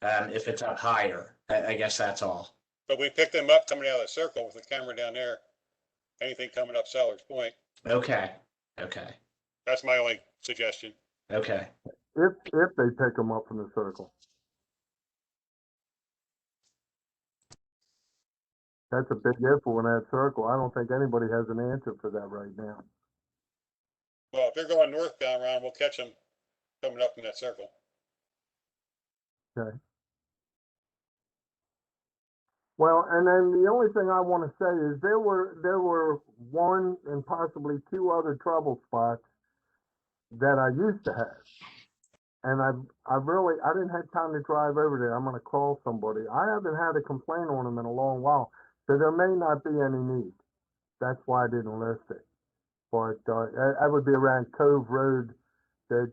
if it's up higher. I guess that's all. But we picked them up coming out of the circle with the camera down there. Anything coming up Sellers Point. Okay. Okay. That's my only suggestion. Okay. If they pick them up from the circle. That's a big if on that circle. I don't think anybody has an answer for that right now. Well, if they're going northbound, Ron, we'll catch them coming up in that circle. Okay. Well, and then the only thing I want to say is there were one and possibly two other trouble spots that I used to have. And I didn't have time to drive over there. I'm going to call somebody. I haven't had a complaint on them in a long while. So there may not be any need. That's why I didn't list it. But I would be around Cove Road that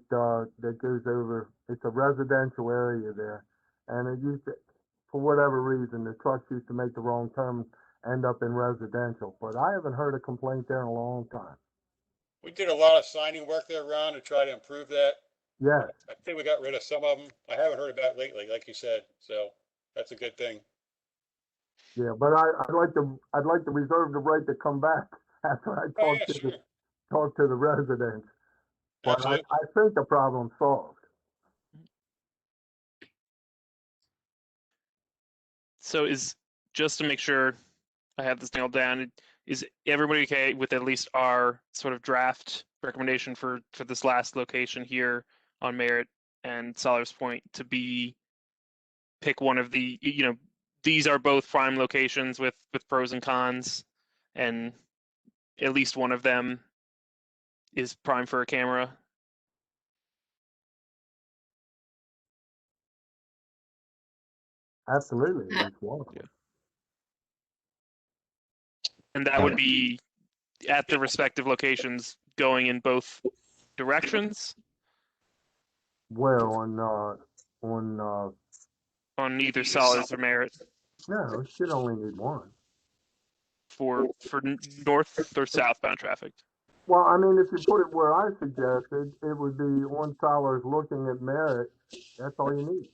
goes over. It's a residential area there. And it used to, for whatever reason, the trucks used to make the wrong turn, end up in residential. But I haven't heard a complaint there in a long time. We did a lot of signing work there, Ron, to try to improve that. Yeah. I think we got rid of some of them. I haven't heard about it lately, like you said. So that's a good thing. Yeah, but I'd like to reserve the right to come back after I Oh, talk yeah, to sure. talk to the residents. But Absolutely. I think the problem's solved. So just to make sure I have this nailed down, is everybody okay with at least our sort of draft recommendation for this last location here on Merritt and Sellers Point to be pick one of the, these are both prime locations with pros and cons, and at least one of them is prime for a camera? Absolutely, at least one of them. And that would be at the respective locations going in both directions Well, on either Sellers or Merritt no, it should only need one. for north or southbound traffic. Well, I mean, if you put it where I suggested, it would be on Sellers looking at Merritt. That's all you need.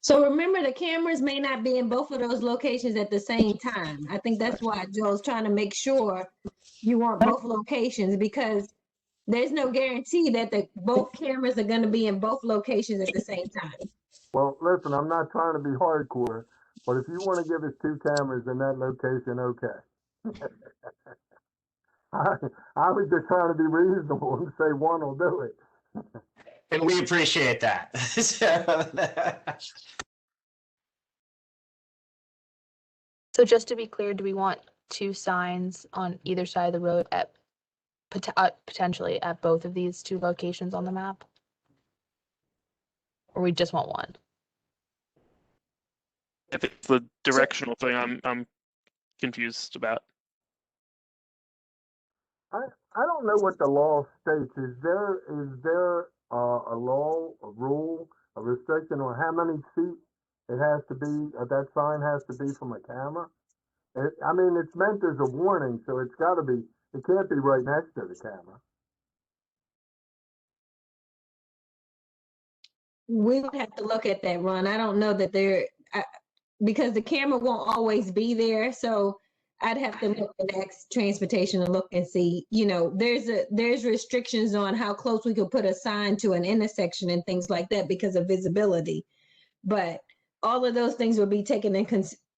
So remember, the cameras may not be in both of those locations at the same time. I think that's why Joe's trying to make sure you want both locations, because there's no guarantee that both cameras are going to be in both locations at the same time. Well, listen, I'm not trying to be hardcore, but if you want to give us two cameras in that location, okay. I was just trying to be reasonable and say one will do it. And we appreciate that. So just to be clear, do we want two signs on either side of the road at potentially at both of these two locations on the map? Or we just want one? I think it's the directional thing I'm confused about. I don't know what the law states. Is there a law, a rule, a restriction on how many feet it has to be, that sign has to be from a camera? I mean, it's meant as a warning, so it's got to be, it can't be right next to the camera. We would have to look at that, Ron. I don't know that because the camera won't always be there. So I'd have to look at next transportation and look and see, there's restrictions on how close we could put a sign to an intersection and things like that because of visibility. But all of those things will be taken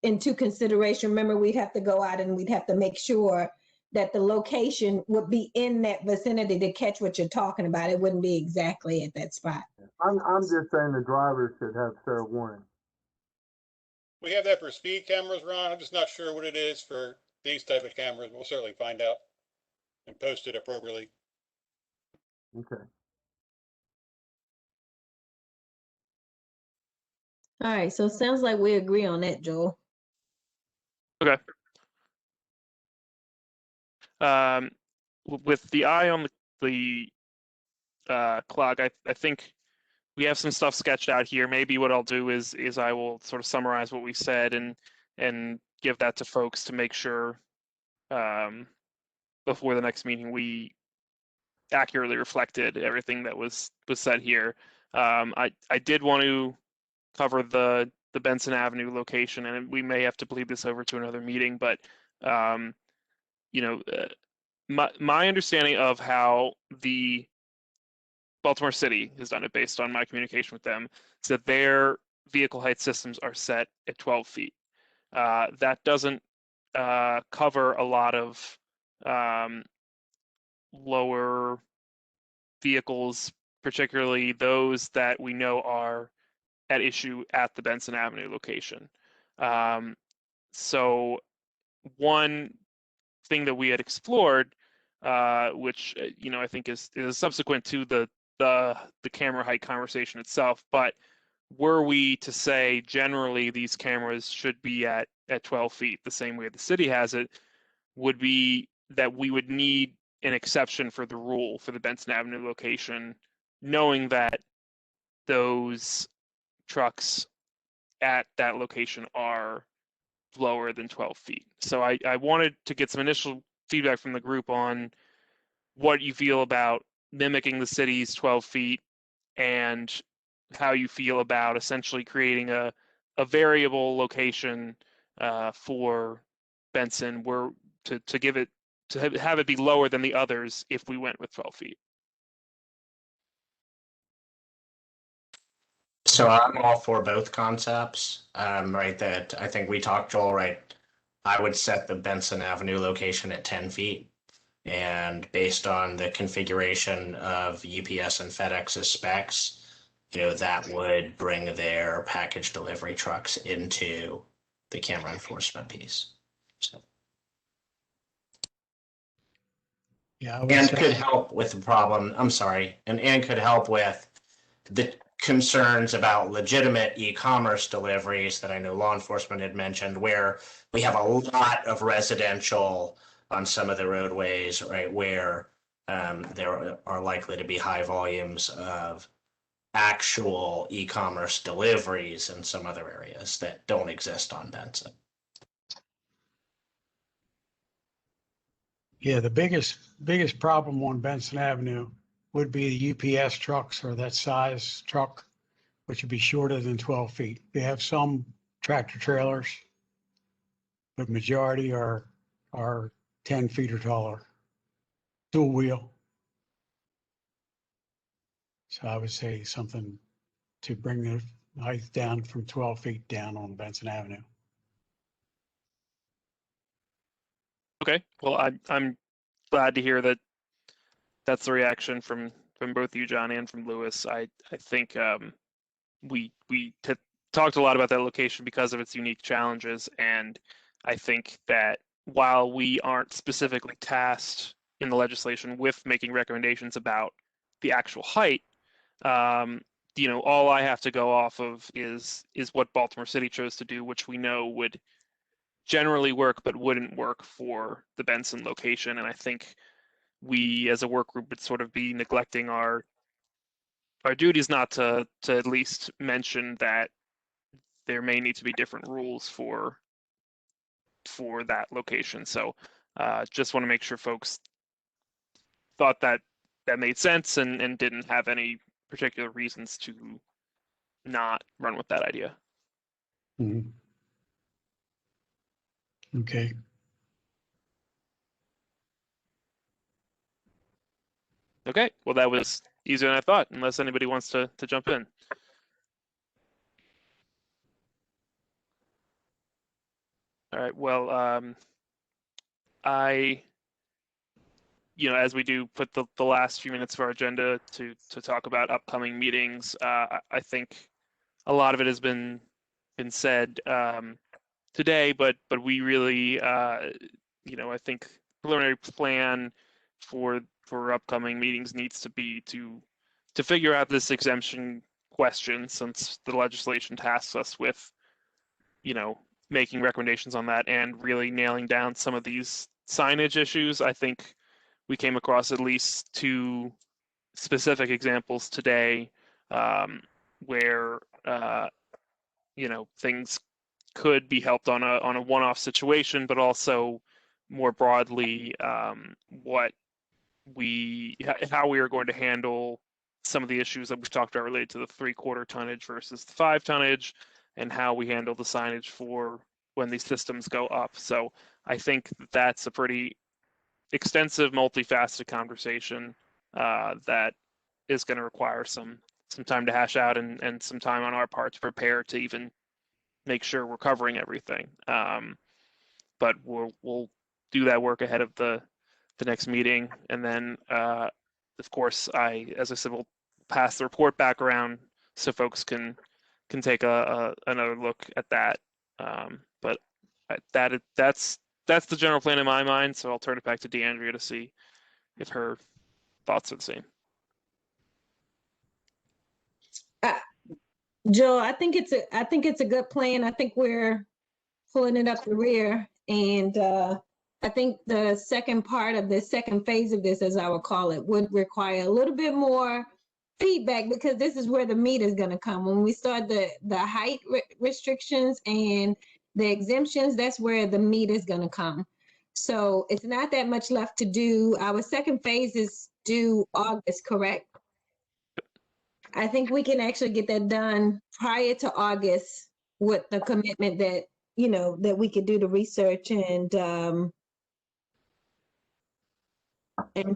into consideration. Remember, we'd have to go out and we'd have to make sure that the location would be in that vicinity to catch what you're talking about. It wouldn't be exactly at that spot. I'm just saying the drivers should have fair warning. We have that for speed cameras, Ron. I'm just not sure what it is for these type of cameras. We'll certainly find out and post it appropriately. Okay. All right. So it sounds like we agree on that, Joel. Okay. With the eye on the clock, I think we have some stuff sketched out here. Maybe what I'll do is I will sort of summarize what we said and and give that to folks to make sure before the next meeting we accurately reflected everything that was said here. I did want to cover the Benson Avenue location, and we may have to bleed this over to another meeting, but my understanding of how the Baltimore City has done it based on my communication with them is that their vehicle height systems are set at 12 feet. That doesn't cover a lot of lower vehicles, particularly those that we know are at issue at the Benson Avenue location. So one thing that we had explored, which I think is subsequent to the camera height conversation itself, but were we to say generally these cameras should be at 12 feet, the same way the city has it, would be that we would need an exception for the rule for the Benson Avenue location, knowing that those trucks at that location are lower than 12 feet. So I wanted to get some initial feedback from the group on what you feel about mimicking the city's 12 feet and how you feel about essentially creating a variable location for Benson where to give it to have it be lower than the others if we went with 12 feet. So I'm all for both concepts, right? That I think we talked, Joel, right? I would set the Benson Avenue location at 10 feet. And based on the configuration of UPS and FedEx's specs, that would bring their package delivery trucks into the camera enforcement piece. So. Yeah, I would And say- could help with the problem. I'm sorry, and could help with the concerns about legitimate e-commerce deliveries that I know law enforcement had mentioned, where we have a lot of residential on some of the roadways, right, where there are likely to be high volumes of actual e-commerce deliveries in some other areas that don't exist on Benson. Yeah, the biggest problem on Benson Avenue would be the UPS trucks or that size truck, which would be shorter than 12 feet. We have some tractor trailers, but majority are 10 feet or taller, dual wheel. So I would say something to bring the height down from 12 feet down on Benson Avenue. Okay, well, I'm glad to hear that that's the reaction from both you, John, and from Lewis. I think we talked a lot about that location because of its unique challenges, and I think that while we aren't specifically tasked in the legislation with making recommendations about the actual height, all I have to go off of is what Baltimore City chose to do, which we know would generally work, but wouldn't work for the Benson location. And I think we as a work group would sort of be neglecting our duties not to at least mention that there may need to be different rules for that location. So just want to make sure folks thought that made sense and didn't have any particular reasons to not run with that idea. Mhm. Okay. Okay, well, that was easier than I thought, unless anybody wants to jump in. All right, well, as we do put the last few minutes of our agenda to talk about upcoming meetings, I think a lot of it has been said today, but we really, I think preliminary plan for upcoming meetings needs to be to figure out this exemption question, since the legislation tasks us with, making recommendations on that and really nailing down some of these signage issues. I think we came across at least 2 specific examples today where, things could be helped on a one-off situation, but also more broadly, how we are going to handle some of the issues that we've talked about related to the 3/4 tonnage versus the 5 tonnage, and how we handle the signage for when these systems go up. So I think that's a pretty extensive, multifaceted conversation that is going to require some time to hash out and some time on our part to prepare to even make sure we're covering everything. But we'll do that work ahead of the next meeting, and then of course, as I said, we'll pass the report back around so folks can take another look at that. But that's the general plan in my mind. So I'll turn it back to DeAndrea to see if her thoughts are the same. Joe, I think it's a good plan. I think we're pulling it up the rear, and I think the second part of the second phase of this, as I would call it, would require a little bit more feedback, because this is where the meat is going to come. When we start the height restrictions and the exemptions, that's where the meat is going to come. So it's not that much left to do. Our second phase is due August, correct? I think we can actually get that done prior to August with the commitment that, that we could do the research and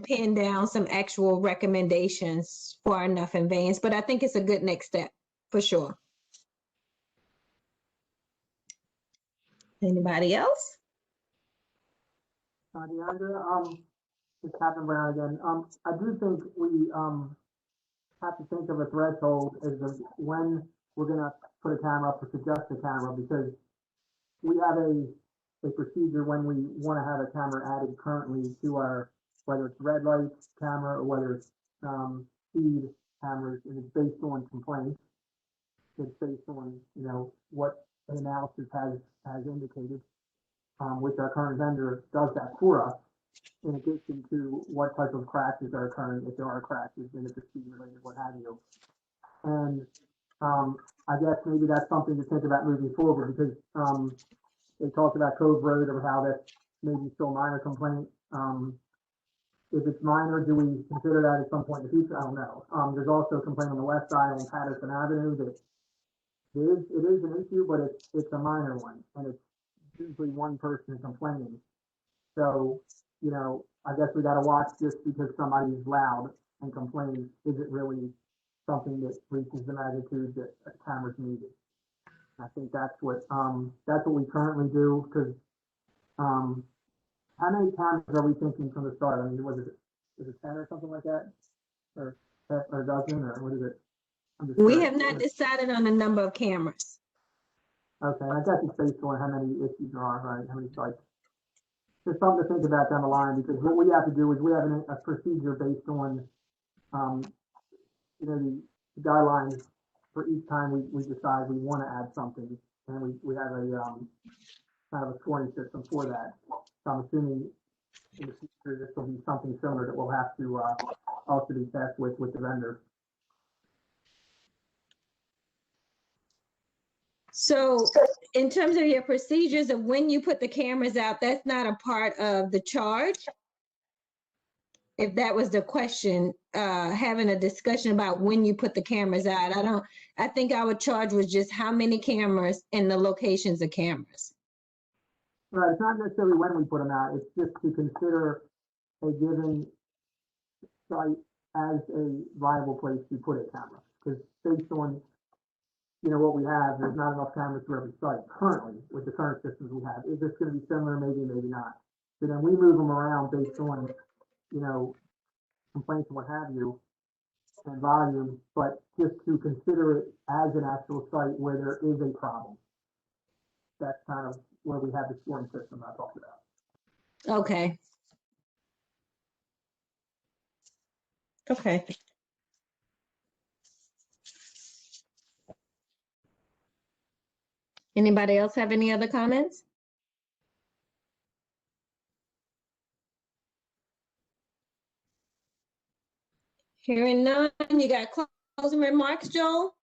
pin down some actual recommendations for enough advance. But I think it's a good next step for sure. Anybody else? DeAndrea, it's Captain Brown again. I do think we have to think of a threshold as of when we're going to put a camera up or suggest a camera, because we have a procedure when we want to have a camera added currently to our, whether it's red light camera or whether it's speed cameras, and it's based on complaints. It's based on, what an analysis has indicated, which our current vendor does that for us, in addition to what type of crashes are occurring, if there are crashes, and if it's speed related, what have you. And I guess maybe that's something to think about moving forward, because they talked about Cove Road or how that's maybe still a minor complaint. If it's minor, do we consider that at some point in the future? I don't know. There's also a complaint on the west side on Patterson Avenue that it is an issue, but it's a minor one, and it's usually one person complaining. So, I guess we got to watch, just because somebody's loud and complaining, is it really something that reaches the magnitude that a camera's needed? I think that's what we currently do, because how many cameras are we thinking from the start? I mean, is it 10 or something like that? Or a dozen, or what is it? We have not decided on the number of cameras. Okay, I guess it's based on how many issues there are, right? How many sites? There's something to think about down the line, because what we have to do is we have a procedure based on, the guidelines for each time we decide we want to add something, and we have a kind of a scoring system for that. So I'm assuming in the future this will be something similar that we'll have to also be tested with the vendor. So in terms of your procedures of when you put the cameras out, that's not a part of the charge? If that was the question, having a discussion about when you put the cameras out. I think our charge was just how many cameras and the locations of cameras. Right, it's not necessarily when we put them out, it's just to consider a given site as a viable place to put a camera. Because based on what we have, there's not enough cameras for every site currently with the current systems we have. Is this going to be similar? Maybe, maybe not. So then we move them around based on, complaints and what have you, and volume, but just to consider it as an actual site where there is a problem. That's kind of where we have the scoring system I talked about. Okay. Okay. Anybody else have any other comments? Hearing none, you got closing remarks, Joel?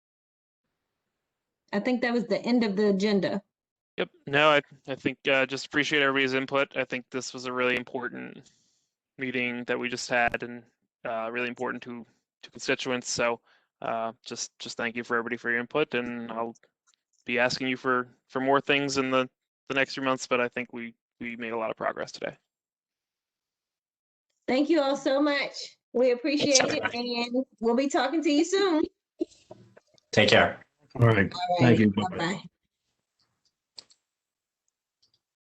I think that was the end of the agenda. Yep. No, I think just appreciate everybody's input. I think this was a really important meeting that we just had, and really important to constituents. So just thank you for everybody for your input, and I'll be asking you for more things in the next few months. But I think we made a lot of progress today. Thank you all so much. We appreciate it, and we'll be talking to you soon. Take care. All right. All Thank right. you. Bye-bye.